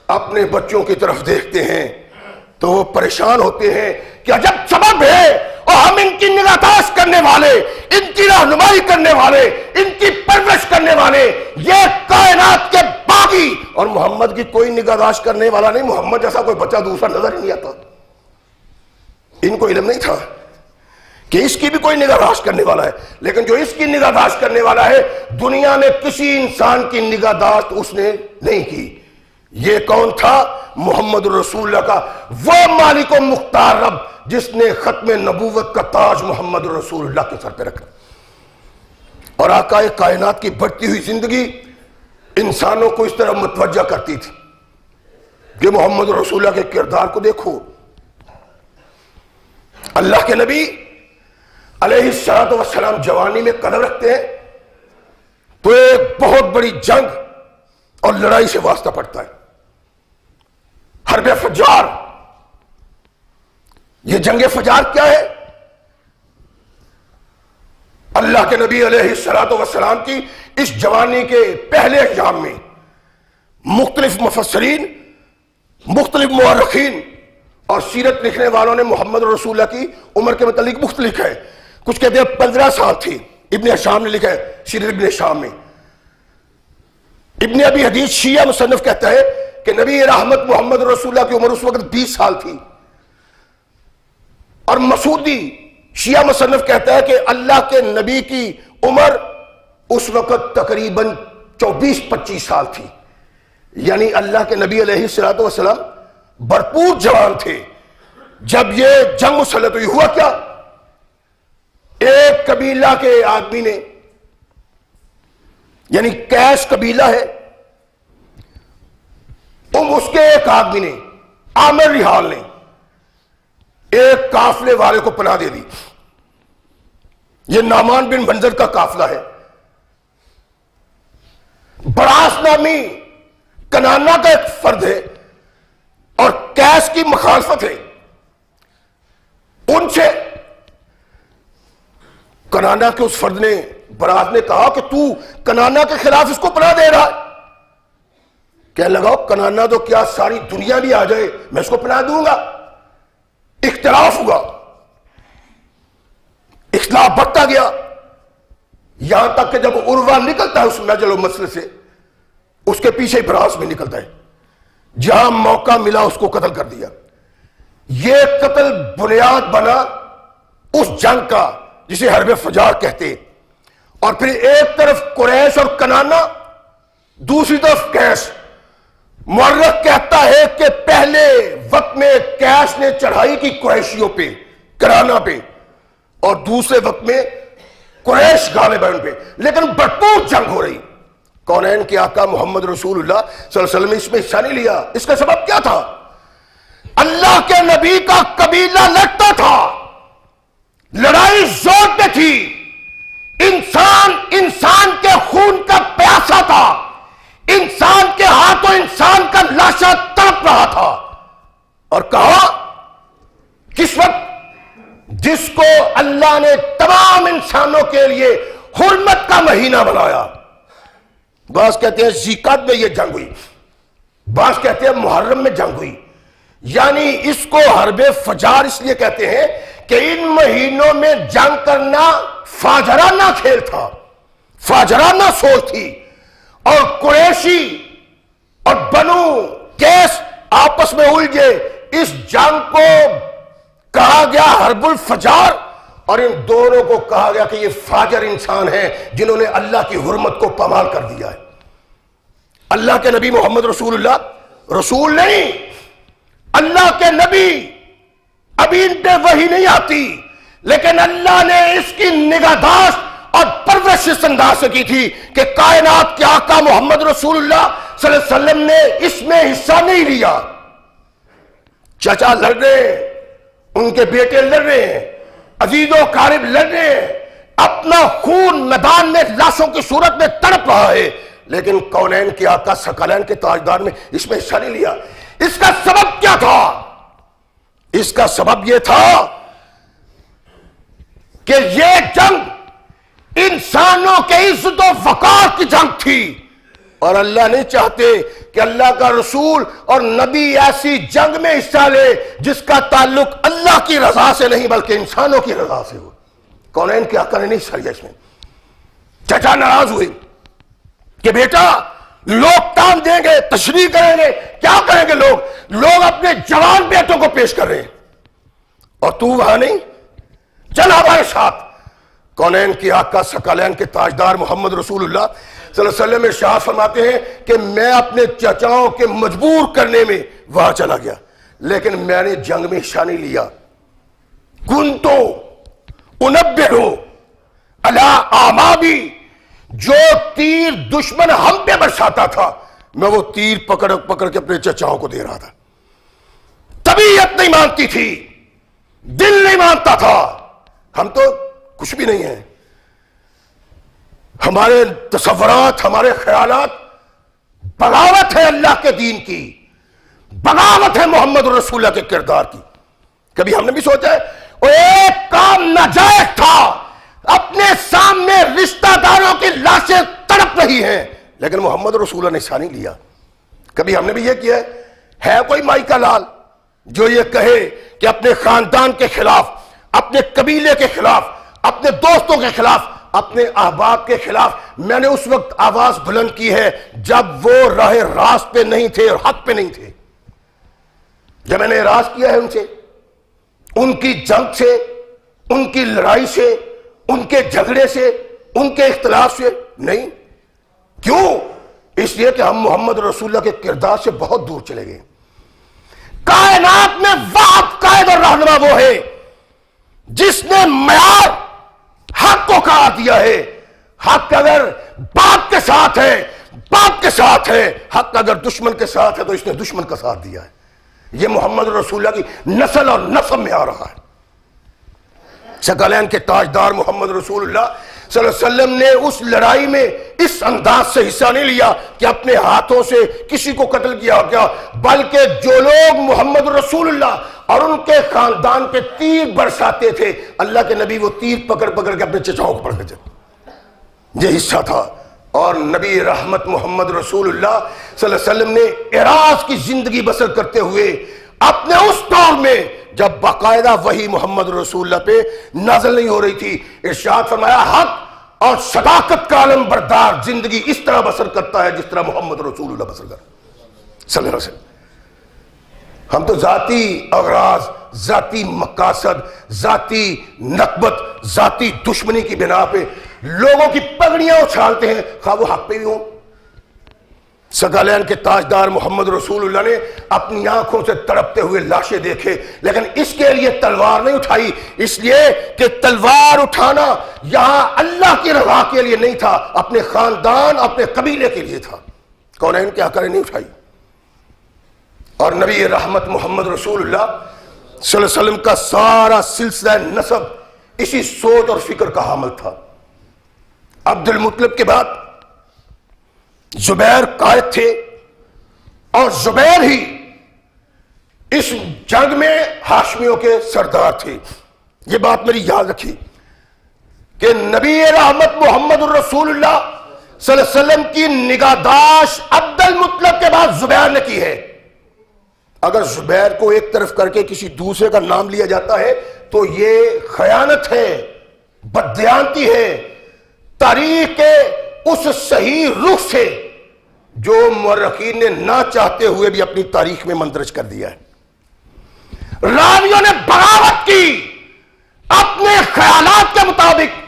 اپنے بچوں کی طرف دیکھتے ہیں تو وہ پریشان ہوتے ہیں کہ عجب سبب ہے، اور ہم ان کی نگہداشت کرنے والے، ان کی رہنمائی کرنے والے، ان کی پرورش کرنے والے یہ کائنات کے باغی، اور محمد کی کوئی نگہداشت کرنے والا نہیں۔ محمد جیسا کوئی بچہ دوسرا نظر ہی نہیں آتا۔ ان کو علم نہیں تھا کہ اس کی بھی کوئی نگہداشت کرنے والا ہے، لیکن جو اس کی نگہداشت کرنے والا ہے دنیا میں کسی انسان کی نگہداشت اس نے نہیں کی۔ یہ کون تھا؟ محمد رسول اللہ کا وہ مالک و مختار رب جس نے ختم نبوت کا تاج محمد رسول اللہ کے سر پہ رکھا۔ اور آقا کائنات کی بڑھتی ہوئی زندگی انسانوں کو اس طرح متوجہ کرتی تھی کہ محمد رسول اللہ کے کردار کو دیکھو۔ اللہ کے نبی علیہ الصلوۃ والسلام جوانی میں قدم رکھتے ہیں تو ایک بہت بڑی جنگ اور لڑائی سے واسطہ پڑتا ہے، حرب فجار۔ یہ جنگ فجار کیا ہے؟ اللہ کے نبی علیہ الصلوۃ والسلام کی اس جوانی کے پہلے ایام میں مختلف مفسرین، مختلف مورخین اور سیرت لکھنے والوں نے محمد رسول اللہ کی عمر کے متعلق مختلف ہے۔ کچھ کہتے ہیں 15 سال تھی، ابن ہشام نے لکھا ہے سیرت ابن ہشام میں۔ ابن ابی حدیث شیعہ مصنف کہتا ہے کہ نبی رحمت محمد رسول اللہ کی عمر اس وقت 20 سال تھی، اور مسعودی شیعہ مصنف کہتا ہے کہ اللہ کے نبی کی عمر اس وقت تقریباً 24-25 سال تھی، یعنی اللہ کے نبی علیہ الصلوۃ والسلام بھرپور جوان تھے جب یہ جنگ مسلط ہوئی۔ ہوا کیا؟ ایک قبیلہ کے آدمی نے، یعنی کیس قبیلہ ہے، اس کے ایک آدمی نے، عامر رحال نے ایک قافلے والے کو پناہ دے دی۔ یہ نعمان بن منذر کا قافلہ ہے۔ براس نامی کنانا کا ایک فرد ہے اور کیس کی مخالفت ہے۔ ان سے کنانا کے اس فرد نے، براس نے کہا کہ تو کنانا کے خلاف اس کو پناہ دے رہا ہے۔ کہنے لگا کنانا تو کیا ساری دنیا بھی آ جائے میں اس کو پناہ دوں گا۔ اختلاف ہوا، اختلاف بڑھتا گیا، یہاں تک کہ جب عروہ نکلتا ہے اس نجل و مسئلے سے، اس کے پیچھے براس بھی نکلتا ہے۔ جہاں موقع ملا اس کو قتل کر دیا۔ یہ قتل بنیاد بنا اس جنگ کا جسے حرب فجار کہتے، اور پھر ایک طرف قریش اور کنانا، دوسری طرف کیس۔ مورخ کہتا ہے کہ پہلے وقت میں کیس نے چڑھائی کی قریشیوں پہ، کنانا پہ، اور دوسرے وقت میں قریش غالب ہے ان پہ، لیکن بھرپور جنگ ہو رہی۔ کونین کے آقا محمد رسول اللہ صلی اللہ علیہ وسلم نے اس میں حصہ نہیں لیا۔ اس کا سبب کیا تھا؟ اللہ کے نبی کا قبیلہ لڑتا تھا، لڑائی زور پہ تھی، انسان کے خون کا پیاسا تھا، انسان کے ہاتھوں انسان کا لاشا تڑپ رہا تھا۔ اور کہا کس وقت؟ جس کو اللہ نے تمام انسانوں کے لیے حرمت کا مہینہ بنایا. بعض کہتے ہیں ذیقعد میں یہ جنگ ہوئی، بعض کہتے ہیں محرم میں جنگ ہوئی. یعنی اس کو حرب فجار اس لیے کہتے ہیں کہ ان مہینوں میں جنگ کرنا فاجرانہ کھیل تھا، فاجرانہ سوچ تھی. اور قریشی اور بنو قیس آپس میں الجھے. اس جنگ کو کہا گیا حرب الفجار، اور ان دونوں کو کہا گیا کہ یہ فاجر انسان ہیں جنہوں نے اللہ کی حرمت کو پامال کر دیا ہے. اللہ کے نبی محمد رسول اللہ رسول نہیں، اللہ کے نبی، ابھی ان پہ وحی نہیں آتی، لیکن اللہ نے اس کی نگہداشت اور پرورش اس انداز سے کی تھی کہ کائنات کے آقا محمد رسول اللہ صلی اللہ علیہ وسلم نے اس میں حصہ نہیں لیا. چچا لڑ رہے ہیں، ان کے بیٹے لڑ رہے ہیں، عزیز و قارب لڑ رہے ہیں، اپنا خون میدان میں لاشوں کی صورت میں تڑپ رہا ہے، لیکن کونین کے آقا ثقلین کے تاجدار نے اس میں حصہ نہیں لیا. اس کا سبب کیا تھا؟ اس کا سبب یہ تھا کہ یہ جنگ انسانوں کے عزت و وقار کی جنگ تھی، اور اللہ نہیں چاہتے کہ اللہ کا رسول اور نبی ایسی جنگ میں حصہ لے جس کا تعلق اللہ کی رضا سے نہیں بلکہ انسانوں کی رضا سے ہو. کونین کے آقا نے نہیں حصہ لیا اس میں. چچا ناراض ہوئے کہ بیٹا لوگ تان دیں گے، تشریح کریں گے، کیا کریں گے لوگ اپنے جوان بیٹوں کو پیش کر رہے ہیں اور تو وہاں نہیں، چل ہمارے ساتھ. کونین کے آقا ثقلین کے تاجدار محمد رسول اللہ صلی اللہ علیہ وسلم ارشاد فرماتے ہیں کہ میں اپنے چچاؤں کے مجبور کرنے میں وہاں چلا گیا، لیکن میں نے جنگ میں حصہ نہیں لیا. کنتو انبہو علی اعمابی، جو تیر دشمن ہم پہ برساتا تھا میں وہ تیر پکڑ پکڑ کے اپنے چچاؤں کو دے رہا تھا. طبیعت نہیں مانتی تھی، دل نہیں مانتا تھا. ہم تو کچھ بھی نہیں ہیں، ہمارے تصورات، ہمارے خیالات بغاوت ہے اللہ کے دین کی، بغاوت ہے محمد رسول اللہ کے کردار کی. کبھی ہم نے بھی سوچا ہے وہ ایک کام ناجائز تھا، اپنے سامنے رشتہ داروں کی لاشیں تڑپ رہی ہیں لیکن محمد رسول اللہ نے حصہ نہیں لیا. کبھی ہم نے بھی یہ کیا ہے کوئی مائی کا لال جو یہ کہے کہ اپنے خاندان کے خلاف، اپنے قبیلے کے خلاف، اپنے دوستوں کے خلاف، اپنے احباب کے خلاف میں نے اس وقت آواز بلند کی ہے جب وہ راہ راست پہ نہیں تھے اور حق پہ نہیں تھے. جب میں نے اعراض کیا ہے ان سے، ان کی جنگ سے، ان کی لڑائی سے، ان کے جھگڑے سے، ان کے اختلاف سے نہیں. کیوں؟ اس لیے کہ ہم محمد رسول اللہ کے کردار سے بہت دور چلے گئے. کائنات میں واحد قائد اور رہنما وہ ہے جس نے معیار حق کو قرار دیا ہے. حق اگر باپ کے ساتھ ہے باپ کے ساتھ ہے، حق اگر دشمن کے ساتھ ہے تو اس نے دشمن کا ساتھ دیا ہے. یہ محمد رسول اللہ کی نسل اور نسب میں آ رہا ہے. ثقلین کے تاجدار محمد رسول اللہ صلی اللہ علیہ وسلم نے اس لڑائی میں اس انداز سے حصہ نہیں لیا کہ اپنے ہاتھوں سے کسی کو قتل کیا گیا، بلکہ جو لوگ محمد رسول اللہ اور ان کے خاندان پہ تیر برساتے تھے اللہ کے نبی وہ تیر پکڑ پکڑ کے اپنے چچاؤں کو پکڑ کے یہ حصہ تھا. اور نبی رحمت محمد رسول اللہ صلی اللہ علیہ وسلم نے اعراض کی زندگی بسر کرتے ہوئے اپنے اس دور میں جب باقاعدہ وحی محمد رسول اللہ پہ نازل نہیں ہو رہی تھی، ارشاد فرمایا حق اور صداقت کا علم بردار زندگی اس طرح بسر کرتا ہے جس طرح محمد رسول اللہ بسر کرتا صلی اللہ علیہ وسلم. ہم تو ذاتی اغراض، ذاتی مقاصد، ذاتی نقبت، ذاتی دشمنی کی بنا پہ لوگوں کی پگڑیاں اچھالتے ہیں، خواہ وہ حق پہ بھی ہوں. ثقلین کے تاجدار محمد رسول اللہ نے اپنی آنکھوں سے تڑپتے ہوئے لاشیں دیکھے لیکن اس کے لیے تلوار نہیں اٹھائی، اس لیے کہ تلوار اٹھانا یہاں اللہ کی رضا کے لیے نہیں تھا، اپنے خاندان، اپنے قبیلے کے لیے تھا. کونین کے آقا نے نہیں اٹھائی. اور نبی رحمت محمد رسول اللہ صلی اللہ علیہ وسلم کا سارا سلسلہ نسب اسی سوچ اور فکر کا حامل تھا. عبد المطلب کے بعد زبیر قائد تھے اور زبیر ہی اس جنگ میں ہاشمیوں کے سردار تھے. یہ بات میری یاد رکھی کہ نبی رحمت محمد الرسول اللہ صلی اللہ علیہ وسلم کی نگہداشت عبد المطلب کے بعد زبیر نے کی ہے. اگر زبیر کو ایک طرف کر کے کسی دوسرے کا نام لیا جاتا ہے تو یہ خیانت ہے، بددیانتی ہے، تاریخ کے اس صحیح رخ سے جو مورخین نے نہ چاہتے ہوئے بھی اپنی تاریخ میں مندرج کر دیا ہے. راویوں نے بغاوت کی اپنے خیالات کے مطابق،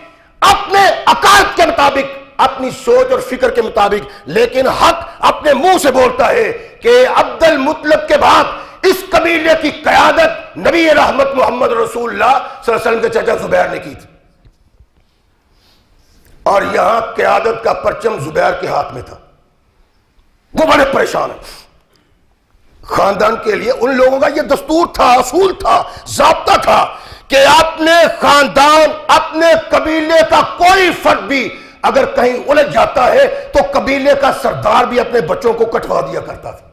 اپنے عقائد کے مطابق، اپنی سوچ اور فکر کے مطابق، لیکن حق اپنے منہ سے بولتا ہے کہ عبد المطلب کے بعد اس قبیلے کی قیادت نبی رحمت محمد رسول اللہ صلی اللہ علیہ وسلم کے چچا زبیر نے کی تھی. اور یہاں قیادت کا پرچم زبیر کے ہاتھ میں تھا. وہ بڑے پریشان ہیں. خاندان کے لیے ان لوگوں کا یہ دستور تھا، اصول تھا، ضابطہ تھا کہ اپنے خاندان، اپنے قبیلے کا کوئی فرد بھی اگر کہیں الجھ جاتا ہے تو قبیلے کا سردار بھی اپنے بچوں کو کٹوا دیا کرتا تھا.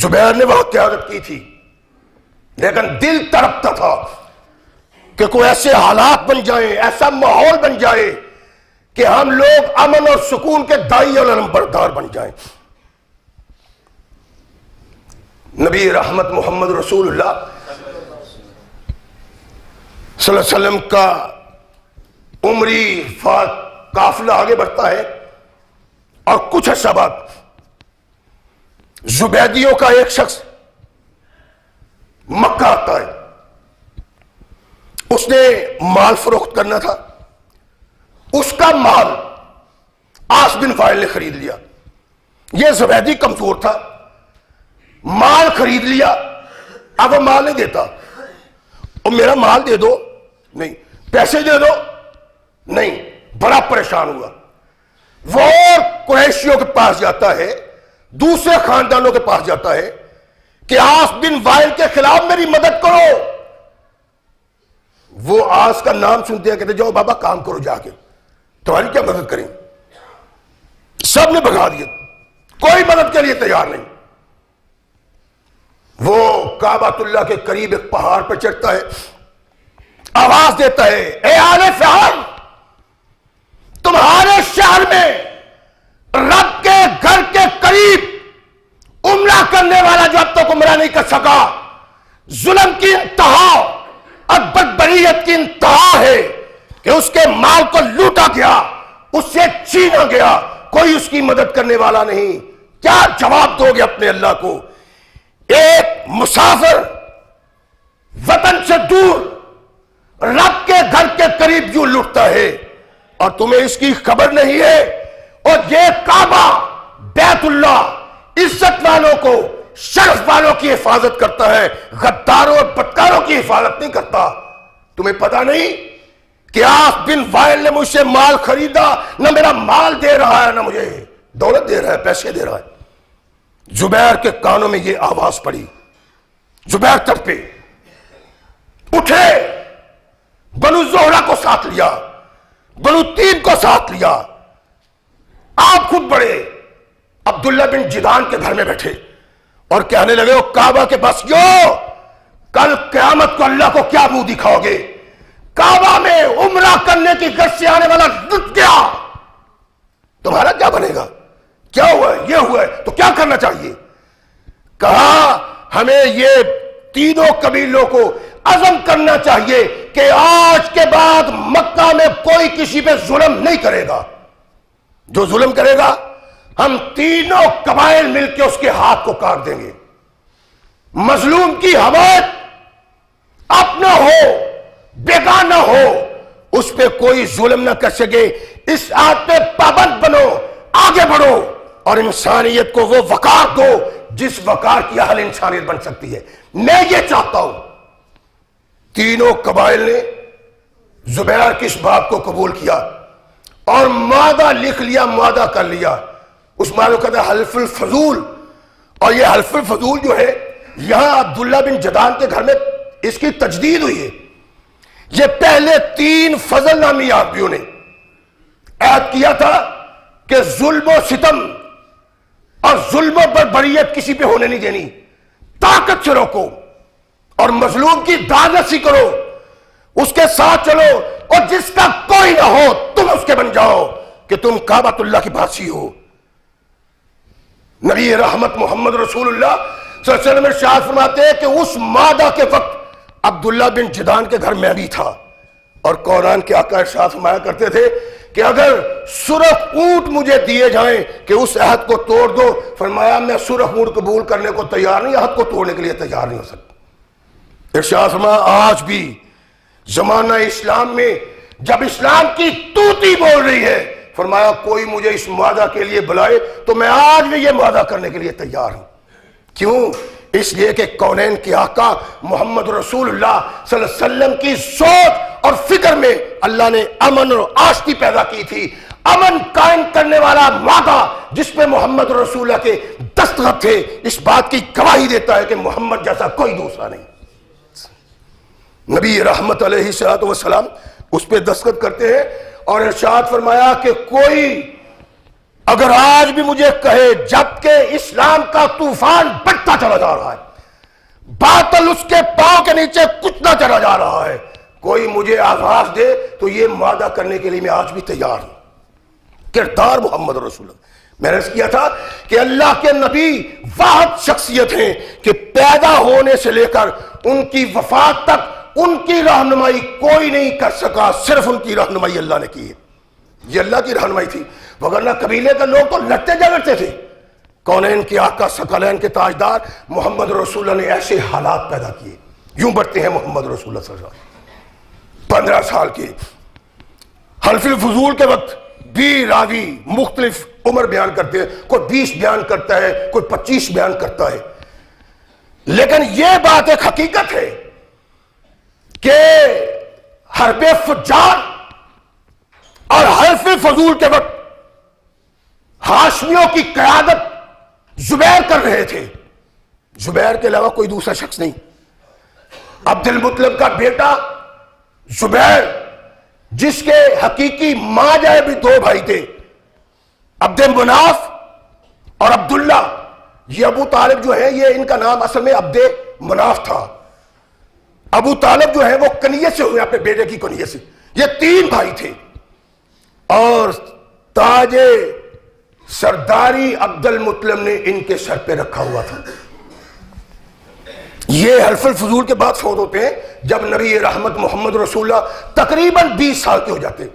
زبیر نے وہاں قیادت کی تھی، لیکن دل تڑپتا تھا کہ کوئی ایسے حالات بن جائیں، ایسا ماحول بن جائے کہ ہم لوگ امن اور سکون کے داعی اور علمبردار بن جائیں. نبی رحمت محمد رسول اللہ صلی اللہ علیہ وسلم کا عمری قافلہ آگے بڑھتا ہے اور کچھ عرصہ بعد زبیدیوں کا ایک شخص مکہ آتا ہے. اس نے مال فروخت کرنا تھا. اس کا مال عاص بن وائل نے خرید لیا. یہ زبیدی کمزور تھا، مال خرید لیا. اب وہ مال نہیں دیتا. اور میرا مال دے دو، نہیں. پیسے دے دو، نہیں. بڑا پریشان ہوا. وہ قریشیوں کے پاس جاتا ہے، دوسرے خاندانوں کے پاس جاتا ہے کہ عاص بن وائل کے خلاف میری مدد کرو. وہ عاص کا نام سنتے ہیں، کہتے جاؤ بابا کام کرو جا کے، تمہاری کیا مدد کریں. سب نے بھگا دیا، کوئی مدد کے لیے تیار نہیں. وہ کعبۃ اللہ کے قریب ایک پہاڑ پر چڑھتا ہے، آواز دیتا ہے، اے آل فہر، تمہارے شہر میں رب کے گھر کے قریب عمرہ کرنے والا جو اب تک عمرہ نہیں کر سکا، ظلم کی انتہا اور بدبریت کی انتہا ہے کہ اس کے مال کو لوٹا گیا، اس سے چھینا گیا، کوئی اس کی مدد کرنے والا نہیں. کیا جواب دو گے اپنے اللہ کو؟ ایک مسافر وطن سے دور رب کے گھر کے قریب جو لٹتا ہے اور تمہیں اس کی خبر نہیں ہے. اور یہ کعبہ بیت اللہ عزت والوں کو، شرف والوں کی حفاظت کرتا ہے، غداروں اور بدکاروں کی حفاظت نہیں کرتا. تمہیں پتا نہیں کہ عاص بن وائل نے مجھ سے مال خریدا، نہ میرا مال دے رہا ہے، نہ مجھے دولت دے رہا ہے، پیسے دے رہا ہے. زبیر کے کانوں میں یہ آواز پڑی. زبیر تڑپے، اٹھے، بنو زہرہ کو ساتھ لیا، بنو تیم کو ساتھ لیا. آپ خود بڑے عبداللہ بن جدعان کے گھر میں بیٹھے اور کہنے لگے، وہ کعبہ کے بسیوں، کل قیامت کو اللہ کو کیا منہ دکھاؤ گے؟ کعبہ میں عمرہ کرنے کی غرض سے آنے والا لٹ گیا، تمہارا کیا بنے گا؟ کیا ہوا ہے؟ یہ ہوا ہے تو کیا کرنا چاہیے؟ کہا ہمیں یہ تینوں قبیلوں کو عزم کرنا چاہیے کہ آج کے بعد مکہ میں کوئی کسی پہ ظلم نہیں کرے گا. جو ظلم کرے گا ہم تینوں قبائل مل کے اس کے ہاتھ کو کاٹ دیں گے. مظلوم کی حمایت اپنا ہو بیگانہ ہو، اس پہ کوئی ظلم نہ کر سکے. اس آیت پہ پابند بنو، آگے بڑھو اور انسانیت کو وہ وقار دو جس وقار کی اہل انسانیت بن سکتی ہے. میں یہ چاہتا ہوں. تینوں قبائل نے زبیر کی اس بات کو قبول کیا اور معاہدہ لکھ لیا، معاہدہ کر لیا. اس معاہدے کو کہتے ہیں حلف الفضول. اور یہ حلف الفضول جو ہے یہاں عبداللہ بن جدعان کے گھر میں اس کی تجدید ہوئی ہے. یہ پہلے 3 فضل نامی آدمیوں نے عہد کیا تھا کہ ظلم و ستم اور ظلم و بربریت کسی پہ ہونے نہیں دینی، طاقت سے روکو اور مظلوم کی داد رسی کرو. اس کے ساتھ چلو، اور جس کا کوئی نہ ہو تم اس کے بن جاؤ کہ تم کعبۃ اللہ کی باسی ہو۔ نبی رحمت محمد رسول اللہ صلی اللہ علیہ وسلم ارشاد فرماتے ہیں کہ اس مادہ کے وقت عبداللہ بن جدان کے گھر میں بھی تھا، اور قرآن کے آقا ارشاد فرمایا کرتے تھے کہ اگر سرخ اونٹ مجھے دیے جائیں کہ اس عہد کو توڑ دو، فرمایا میں سرخ اونٹ قبول کرنے کو تیار نہیں، عہد کو توڑنے کے لیے تیار نہیں ہو سکتا۔ ارشاد فرمایا آج بھی زمانہ اسلام میں جب اسلام کی توتی بول رہی ہے، فرمایا کوئی مجھے اس معاہدہ کے لیے بلائے تو میں آج بھی یہ معاہدہ کرنے کے لیے تیار ہوں۔ کیوں؟ اس لیے کہ کونین کے آقا محمد رسول اللہ صلی اللہ علیہ وسلم کی سوچ اور فکر میں اللہ نے امن اور آشتی پیدا کی تھی، امن قائم کرنے والا معاہدہ جس پہ محمد رسول اللہ کے دستخط تھے، اس بات کی گواہی دیتا ہے کہ محمد جیسا کوئی دوسرا نہیں۔ نبی رحمت علیہ السلام اس پہ دستخط کرتے ہیں اور ارشاد فرمایا کہ کوئی اگر آج بھی مجھے کہے جبکہ اسلام کا طوفان بڑھتا چلا جا رہا ہے، باطل اس کے پاؤں کے نیچے کچلا چلا جا رہا ہے، کوئی مجھے آواز دے تو یہ معاہدہ کرنے کے لیے میں آج بھی تیار ہوں۔ کردار محمد رسول اللہ، میں نے کیا تھا کہ اللہ کے نبی واحد شخصیت ہیں کہ پیدا ہونے سے لے کر ان کی وفات تک ان کی رہنمائی کوئی نہیں کر سکا، صرف ان کی رہنمائی اللہ نے کی ہے۔ یہ اللہ کی رہنمائی تھی، وگرنہ قبیلے کے لوگ تو لڑتے جھگڑتے تھے۔ کونین کے آقا ثقلین کے تاجدار محمد رسول اللہ نے ایسے حالات پیدا کیے۔ یوں بڑھتے ہیں محمد رسول اللہ صلی اللہ علیہ وسلم 15 سال کے حلف الفضول کے وقت بھی راوی مختلف عمر بیان کرتے ہیں، کوئی 20 بیان کرتا ہے، کوئی 25 بیان کرتا ہے، لیکن یہ بات ایک حقیقت ہے کہ حرب فجار اور حلف فضول کے وقت ہاشمیوں کی قیادت زبیر کر رہے تھے، زبیر کے علاوہ کوئی دوسرا شخص نہیں۔ عبد المطلب کا بیٹا زبیر، جس کے حقیقی ماں جائے بھی 2 بھائی تھے، عبد مناف اور عبداللہ۔ یہ ابو طالب جو ہے یہ ان کا نام اصل میں عبد مناف تھا۔ ابو طالب جو ہے وہ کنیت سے ہوئے، اپنے بیٹے کی کنیت سے۔ یہ 3 بھائی تھے اور تاج سرداری عبد المطلب نے ان کے سر پہ رکھا ہوا تھا۔ یہ حلف الفضول کے بعد فوت ہوتے ہیں جب نبی رحمت محمد رسول اللہ تقریباً 20 سال کے ہو جاتے ہیں۔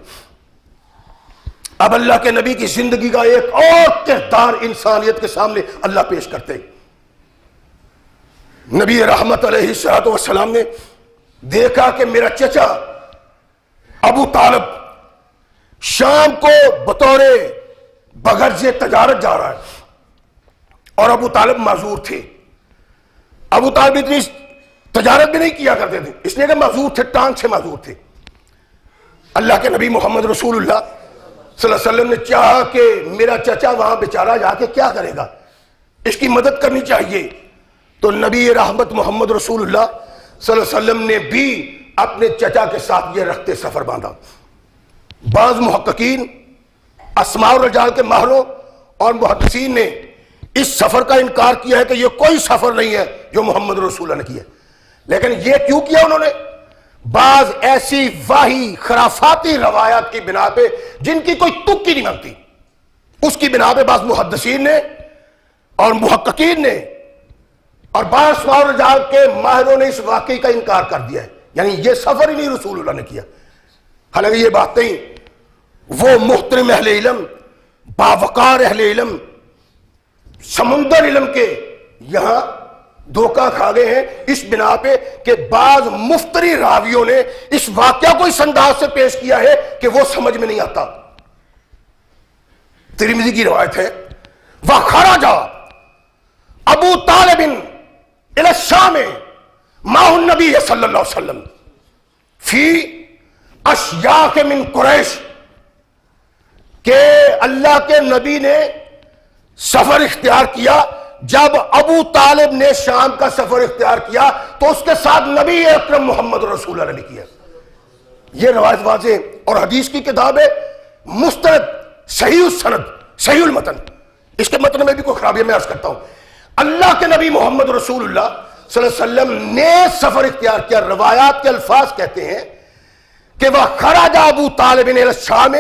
اب اللہ کے نبی کی زندگی کا ایک اور کردار انسانیت کے سامنے اللہ پیش کرتے ہیں۔ نبی رحمت علیہ السلام نے دیکھا کہ میرا چچا ابو طالب شام کو بطور بغرض تجارت جا رہا ہے، اور ابو طالب معذور تھے۔ ابو طالب اتنی تجارت بھی نہیں کیا کرتے تھے، اس لیے کہ معذور تھے، ٹانگ سے معذور تھے۔ اللہ کے نبی محمد رسول اللہ صلی اللہ علیہ وسلم نے چاہا کہ میرا چچا وہاں بیچارہ جا کے کیا کرے گا، اس کی مدد کرنی چاہیے۔ تو نبی رحمت محمد رسول اللہ صلی اللہ علیہ وسلم نے بھی اپنے چچا کے ساتھ یہ رخت سفر باندھا۔ بعض محققین، اسماء الرجال کے ماہروں اور محدثین نے اس سفر کا انکار کیا ہے کہ یہ کوئی سفر نہیں ہے جو محمد رسول اللہ نے کیا، لیکن یہ کیوں کیا انہوں نے؟ بعض ایسی واہی خرافاتی روایات کی بنا پہ جن کی کوئی تک کی نہیں مانتی، اس کی بنا پہ بعض محدثین نے اور محققین نے اور بعض اسماء الرجال کے ماہروں نے اس واقعے کا انکار کر دیا ہے، یعنی یہ سفر ہی نہیں رسول اللہ نے کیا۔ حالانکہ یہ بات نہیں، وہ محترم اہل علم، باوقار اہل علم، سمندر علم کے یہاں دھوکہ کھا گئے ہیں اس بنا پہ کہ بعض مفتری راویوں نے اس واقعہ کو اس انداز سے پیش کیا ہے کہ وہ سمجھ میں نہیں آتا۔ ترمذی کی روایت ہے، وَخَرَجَ ابو طالب الى الشام معه النبی صلی اللہ علیہ وسلم فی اشیاخ من قریش، کہ اللہ کے نبی نے سفر اختیار کیا۔ جب ابو طالب نے شام کا سفر اختیار کیا تو اس کے ساتھ نبی اکرم محمد رسول اللہ نے کیا۔ یہ روایت واضح اور حدیث کی کتاب ہے مستند، صحیح السند، صحیح المتن، اس کے متن میں بھی کوئی خرابی ہے، میں عرض کرتا ہوں۔ اللہ کے نبی محمد رسول اللہ صلی اللہ علیہ وسلم نے سفر اختیار کیا۔ روایات کے الفاظ کہتے ہیں کہ وہ خرج ابو طالب الی الشام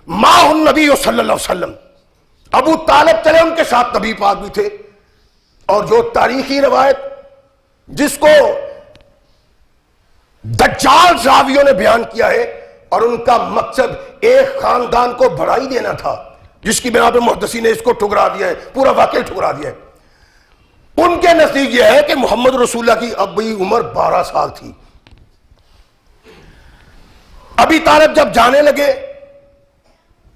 معہ النبی صلی اللہ علیہ وسلم، ابو طالب چلے ان کے ساتھ نبی پاک بھی تھے. اور جو تاریخی روایت جس کو دجال راویوں نے بیان کیا ہے، اور ان کا مقصد ایک خاندان کو بڑھائی دینا تھا، جس کی بنا پہ محدثین نے اس کو ٹھکرا دیا ہے، پورا واقعہ ٹھکرا دیا ہے. ان کے نزدیک یہ ہے کہ محمد رسول اللہ کی ابھی عمر 12 سال تھی. ابی طالب جب جانے لگے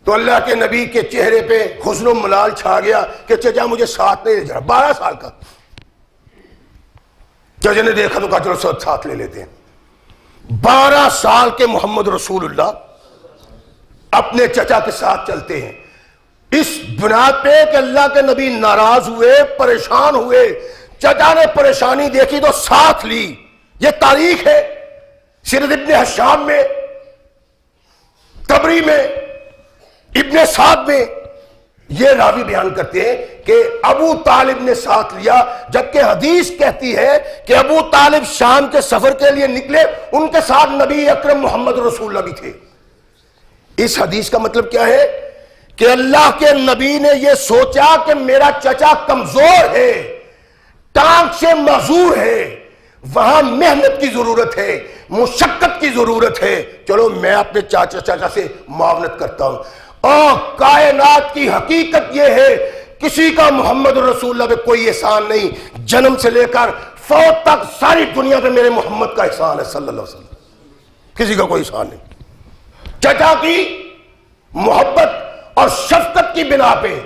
تو اللہ کے نبی کے چہرے پہ حزن و ملال چھا گیا کہ چچا مجھے ساتھ نہیں لے جا. 12 سال کا چچا نے دیکھا تو کہا چلو ساتھ لے لیتے ہیں. 12 سال کے محمد رسول اللہ اپنے چچا کے ساتھ چلتے ہیں، اس بنا پہ کہ اللہ کے نبی ناراض ہوئے، پریشان ہوئے. چچا نے پریشانی دیکھی تو ساتھ لی. یہ تاریخ ہے سیرت ابن ہشام میں، طبری میں، ابن سعد میں. یہ راوی بیان کرتے ہیں کہ ابو طالب نے ساتھ لیا، جبکہ حدیث کہتی ہے کہ ابو طالب شام کے سفر کے لیے نکلے، ان کے ساتھ نبی اکرم محمد رسول اللہ بھی تھے. اس حدیث کا مطلب کیا ہے کہ اللہ کے نبی نے یہ سوچا کہ میرا چچا کمزور ہے، ٹانگ سے معذور ہے، وہاں محنت کی ضرورت ہے، مشقت کی ضرورت ہے، چلو میں اپنے چاچا سے معاونت کرتا ہوں. اور کائنات کی حقیقت یہ ہے کسی کا محمد رسول اللہ پہ کوئی احسان نہیں، جنم سے لے کر فوت تک ساری دنیا پہ میرے محمد کا احسان ہے صلی اللہ علیہ وسلم، کسی کا کوئی احسان نہیں. چچا کی محبت اور شفقت کی بنا پہ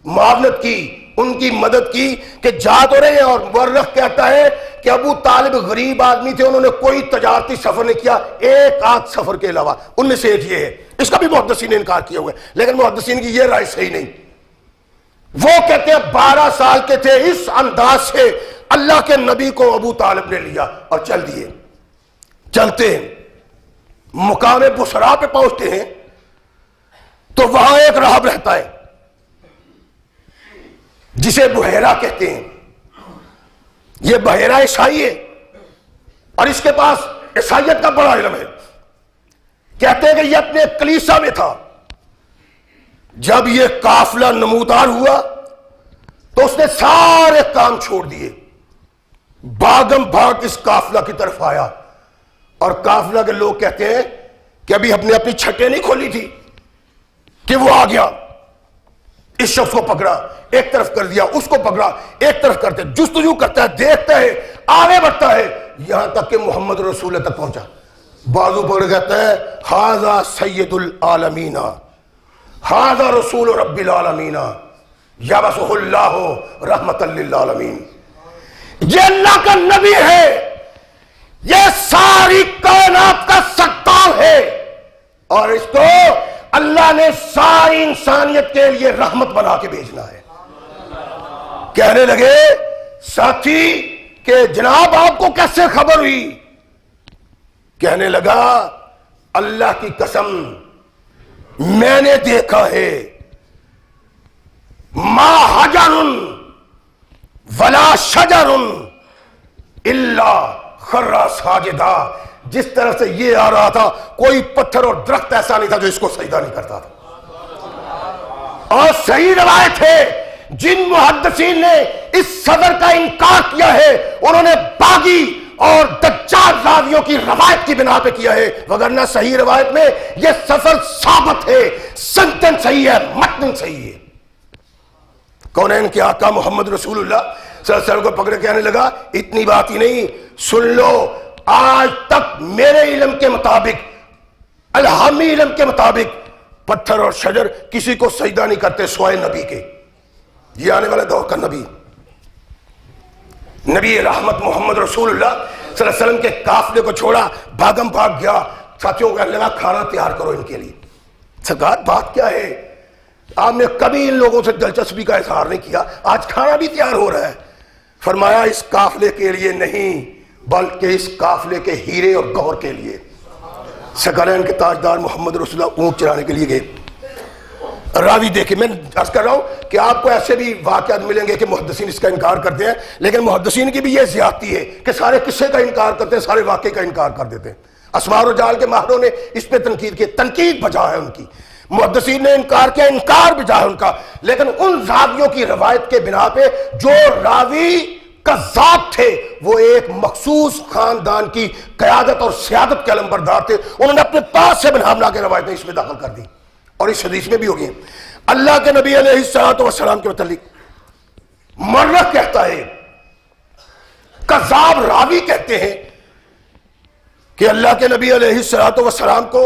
معاونت کی، ان کی مدد کی کہ جا تو رہے ہیں. اور مورخ کہتا ہے کہ ابو طالب غریب آدمی تھے، انہوں نے کوئی تجارتی سفر نہیں کیا ایک آدھ سفر کے علاوہ. ان میں سے ایک یہ ہے، اس کا بھی محدثین نے انکار کیا ہوا ہے، لیکن محدثین کی یہ رائے صحیح نہیں. وہ کہتے ہیں 12 سال کے تھے، اس انداز سے اللہ کے نبی کو ابو طالب نے لیا اور چل دیے. چلتے ہیں مقام بصرا پہ پہنچتے ہیں تو وہاں ایک راہب رہتا ہے جسے بحیرہ کہتے ہیں. یہ بحیرہ عیسائی ہے اور اس کے پاس عیسائیت کا بڑا علم ہے. کہتے ہیں کہ یہ اپنے کلیسا میں تھا، جب یہ قافلہ نمودار ہوا تو اس نے سارے کام چھوڑ دیے، بھاگم بھاگ اس قافلہ کی طرف آیا. اور قافلہ کے لوگ کہتے ہیں کہ ابھی ہم نے اپنی چھٹیں نہیں کھولی تھی کہ وہ آ گیا، اس شخص کو پکڑا، ایک طرف کر دیا، اس کو پکڑا، ایک طرف کرتے، جستجو کرتا ہے، دیکھتا ہے، آگے بڑھتا ہے، یہاں تک کہ محمد رسول اللہ تک پہنچا. بازو پکڑ کہتا ہے ھذا سید العالمین، ھذا رسول رب العالمین، یبعثہ اللہ رحمۃ للعالمین. یہ اللہ کا نبی ہے، یہ ساری کائنات کا سردار ہے، اور اس کو اللہ نے ساری انسانیت کے لیے رحمت بنا کے بھیجنا ہے. کہنے لگے ساتھی کہ جناب آپ کو کیسے خبر ہوئی؟ کہنے لگا اللہ کی قسم میں نے دیکھا ہے ما حجر ولا شجر الا خر ساجدا. جس طرح سے یہ آ رہا تھا کوئی پتھر اور درخت ایسا نہیں تھا جو اس کو سجدہ نہیں کرتا تھا. اور صحیح روایت ہے، جن محدثین نے اس صدر کا انکار کیا ہے انہوں نے باغی اور دجال راویوں کی روایت کی بنا پہ کیا ہے، وگرنہ صحیح روایت میں یہ سفر ثابت ہے، سنتن صحیح ہے، متن صحیح ہے. کونین کے آقا محمد رسول اللہ صلی اللہ علیہ وسلم کو پکڑ کے آنے لگا، اتنی بات ہی نہیں، سن لو آج تک میرے علم کے مطابق، الہامی علم کے مطابق پتھر اور شجر کسی کو سجدہ نہیں کرتے سوائے نبی کے. یہ آنے والے دور کا نبی، نبی رحمت محمد رسول اللہ صلی اللہ علیہ وسلم کے قافلے کو چھوڑا، بھاگم بھاگ گیا. ساتھیوں کو کہنے لگا کھانا تیار کرو ان کے لیے. سرکار بات کیا ہے؟ آپ نے کبھی ان لوگوں سے دلچسپی کا اظہار نہیں کیا، آج کھانا بھی تیار ہو رہا ہے. فرمایا اس قافلے کے لیے نہیں بلکہ اس قافلے کے ہیرے اور گوہر کے لیے. ثقلین کے تاجدار محمد رسول اللہ اونٹ چرانے کے لیے گئے. راوی دیکھیں، میں عرض کر رہا ہوں کہ آپ کو ایسے بھی واقعات ملیں گے کہ محدثین اس کا انکار کرتے ہیں، لیکن محدثین کی بھی یہ زیادتی ہے کہ سارے قصے کا انکار کرتے ہیں، سارے واقعے کا انکار کر دیتے ہیں. اسماء و جلال کے ماہروں نے اس پہ تنقید کی، تنقید بجا ہے ان کی، محدثین نے انکار کیا، انکار بجا ہے ان کا، لیکن ان راویوں کی روایت کے بنا پہ جو راوی کذاب تھے وہ ایک مخصوص خاندان کی قیادت اور سیادت کے علمبردار تھے، انہوں نے اپنے پاس سے بنا بنا کے روایتیں اس میں داخل کر دی، اور اس حدیث میں بھی ہو گئی ہیں۔ اللہ کے نبی علیہ السلام کے متعلق مرخ کہتا ہے، کذاب راوی کہتے ہیں کہ اللہ کے نبی علیہ السلام کو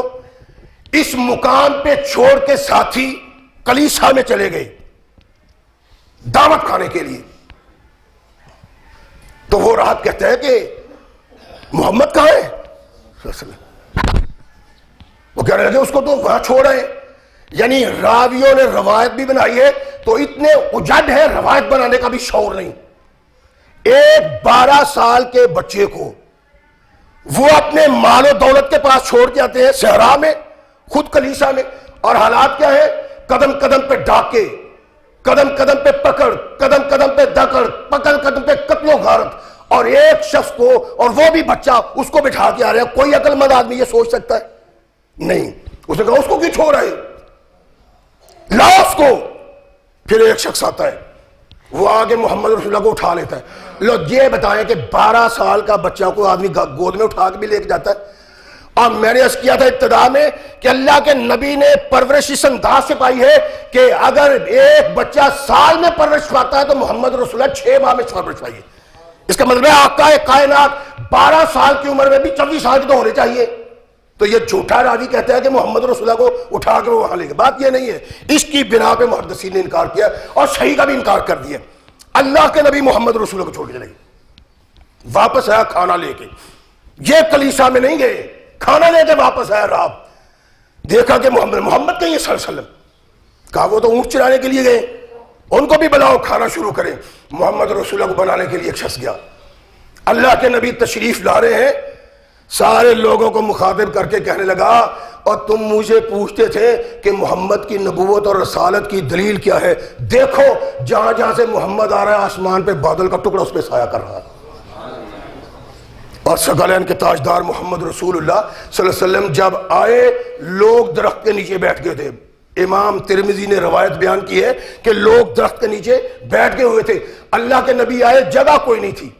اس مقام پہ چھوڑ کے ساتھی کلیسا میں چلے گئے دعوت کھانے کے لیے، تو وہ راہب کہتا ہے کہ محمد کہاں ہے؟ وہ کہنے لگے اس کو تو وہاں چھوڑ رہے ہیں، یعنی راویوں نے روایت بھی بنائی ہے تو اتنے اجڈ ہے، روایت بنانے کا بھی شعور نہیں۔ ایک 12 سال کے بچے کو وہ اپنے مال و دولت کے پاس چھوڑ کے آتے ہیں صحرا میں، خود کلیسا میں، اور حالات کیا ہے؟ قدم قدم پہ ڈاکے، قدم قدم پہ پکڑ، قدم قدم پہ دکڑ، قدم قدم پہ قتل و غارت، اور ایک شخص کو، اور وہ بھی بچہ، اس کو بٹھا کے آ رہے ہیں۔ کوئی عقل مند آدمی یہ سوچ سکتا ہے؟ نہیں۔ اس نے کہا اس کو کیوں چھوڑ رہے؟ لاؤ اس کو۔ پھر ایک شخص آتا ہے، وہ آگے محمد رسول اللہ کو اٹھا لیتا ہے۔ لو یہ بتائیں کہ 12 سال کا بچہ کو آدمی گود میں اٹھا کے بھی لے کے جاتا ہے؟ اور میں نے عرض کیا تھا ابتدا میں کہ اللہ کے نبی نے پرورش اس انداز سے پائی ہے کہ اگر ایک بچہ سال میں پرورش پاتا ہے تو محمد رسول اللہ 6 ماہ میں پرورش پائی ہے۔ اس کا مطلب ہے آقا کائنات 12 سال کی عمر میں بھی 24 سال کی تو ہونے چاہیے۔ تو یہ جھوٹا راوی کہتا ہے کہ محمد رسول اللہ کو اٹھا کے وہ وہاں لے گئے، بات یہ نہیں ہے۔ اس کی بنا پہ محدثین نے انکار کیا اور صحیح کا بھی انکار کر دیا۔ اللہ کے نبی محمد رسول اللہ کو چھوڑ کے چلے گئے، واپس آیا کھانا لے کے، یہ کلیسا میں نہیں گئے، کھانا لے کے واپس آیا راب، دیکھا کہ محمد کہیں صلی اللہ علیہ وسلم، کہا وہ تو اونٹ چرانے کے لیے گئے، ان کو بھی بلاؤ کھانا شروع کریں۔ محمد رسول اللہ کو بنانے کے لیے ایک شخص گیا، اللہ کے نبی تشریف لا رہے ہیں، سارے لوگوں کو مخاطب کر کے کہنے لگا اور تم مجھے پوچھتے تھے کہ محمد کی نبوت اور رسالت کی دلیل کیا ہے، دیکھو جہاں جہاں سے محمد آ رہا ہے آسمان پہ بادل کا ٹکڑا اس پہ سایہ کر رہا ہے، اور ثقلین کے تاجدار محمد رسول اللہ صلی اللہ علیہ وسلم جب آئے لوگ درخت کے نیچے بیٹھ گئے تھے۔ امام ترمذی نے روایت بیان کی ہے کہ لوگ درخت کے نیچے بیٹھ گئے ہوئے تھے، اللہ کے نبی آئے، جگہ کوئی نہیں تھی۔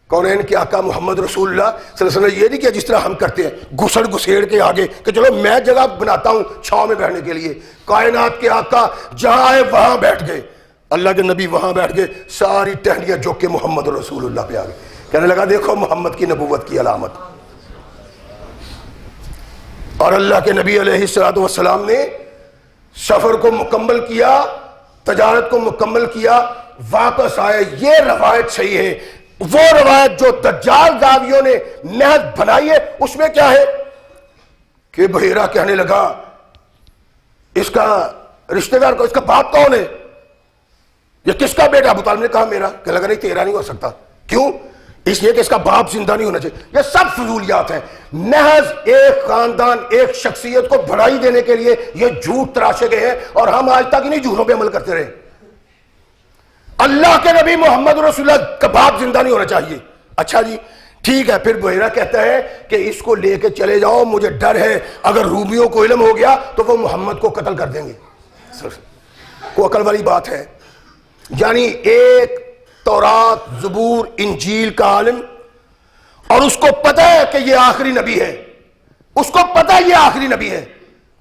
کونین کے آقا محمد رسول اللہ صلی اللہ علیہ وسلم یہ نہیں کیا جس طرح ہم کرتے ہیں گھسڑ گھسیڑ کے آگے کہ چلو میں جگہ بناتا ہوں چھاؤں میں بیٹھنے کے لیے، کائنات کے آقا جہاں آئے وہاں بیٹھ گئے، اللہ کے نبی وہاں بیٹھ گئے، ساری ٹہنیاں جھک کے محمد رسول اللہ پہ آ گئے، کہنے لگا دیکھو محمد کی نبوت کی علامت۔ اور اللہ کے نبی علیہ السلام نے سفر کو مکمل کیا، تجارت کو مکمل کیا، واپس آئے۔ یہ روایت صحیح ہے۔ وہ روایت جو دجال راویوں نے محض بنائی ہے اس میں کیا ہے کہ بحیرہ کہنے لگا اس کا رشتہ دار کو، اس کا باپ کون ہے، یہ کس کا بیٹا؟ ابو طالب نے کہا میرا۔ کہنے لگا نہیں تیرا نہیں ہو سکتا، کیوں؟ اس لیے کہ اس کا باپ زندہ نہیں ہونا چاہیے۔ یہ سب فضولیات ہیں، محض ایک خاندان ایک شخصیت کو بڑھائی دینے کے لیے یہ جھوٹ تراشے گئے ہیں، اور ہم آج تک انہیں جھوٹوں پہ عمل کرتے رہے۔ اللہ کے نبی محمد رسول اللہ کا باپ زندہ نہیں ہونا چاہیے، اچھا جی ٹھیک ہے۔ پھر بحیرہ کہتا ہے کہ اس کو لے کے چلے جاؤ، مجھے ڈر ہے اگر رومیوں کو علم ہو گیا تو وہ محمد کو قتل کر دیں گے۔ کوئی عقل والی بات ہے؟ یعنی ایک تورات زبور انجیل کا عالم، اور اس کو پتہ ہے کہ یہ آخری نبی ہے، اس کو پتہ ہے یہ آخری نبی ہے،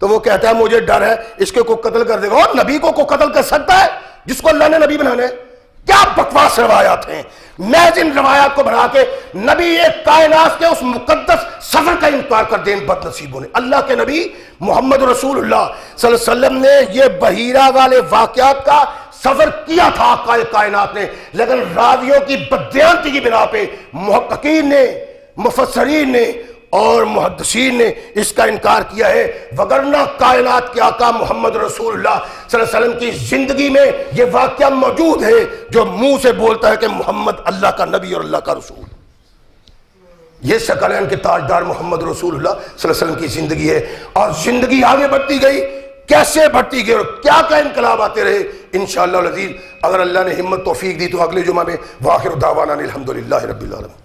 تو وہ کہتا ہے مجھے ڈر ہے اس کے کوئی قتل کر دے گا۔ اور نبی کو کوئی قتل کر سکتا ہے جس کو اللہ نے نبی بنانا ہے؟ کیا بکواس روایات ہیں! محض ان روایات کو بنا کے نبی ایک کائنات کے اس مقدس سفر کا انکار کر دیں بد نصیبوں نے۔ اللہ کے نبی محمد رسول اللہ صلی اللہ علیہ وسلم نے یہ بحیرہ والے واقعات کا سفر کیا تھا آقا کائنات نے، لیکن راویوں کی بددیانتی کی بنا پہ محققین نے، مفسرین نے اور محدثین نے اس کا انکار کیا ہے، وگرنہ کائنات کے آقا محمد رسول اللہ صلی اللہ علیہ وسلم کی زندگی میں یہ واقعہ موجود ہے جو منہ سے بولتا ہے کہ محمد اللہ کا نبی اور اللہ کا رسول۔ یہ ثقلین کے تاجدار محمد رسول اللہ صلی اللہ علیہ وسلم کی زندگی ہے، اور زندگی آگے بڑھتی گئی، کیسے بڑھتی گئی اور کیا کیا انقلاب آتے رہے۔ انشاءاللہ العزیز اگر اللہ نے ہمت توفیق دی تو اگلے جمعہ میں وآخر دعوانا الحمدللہ رب العالمین۔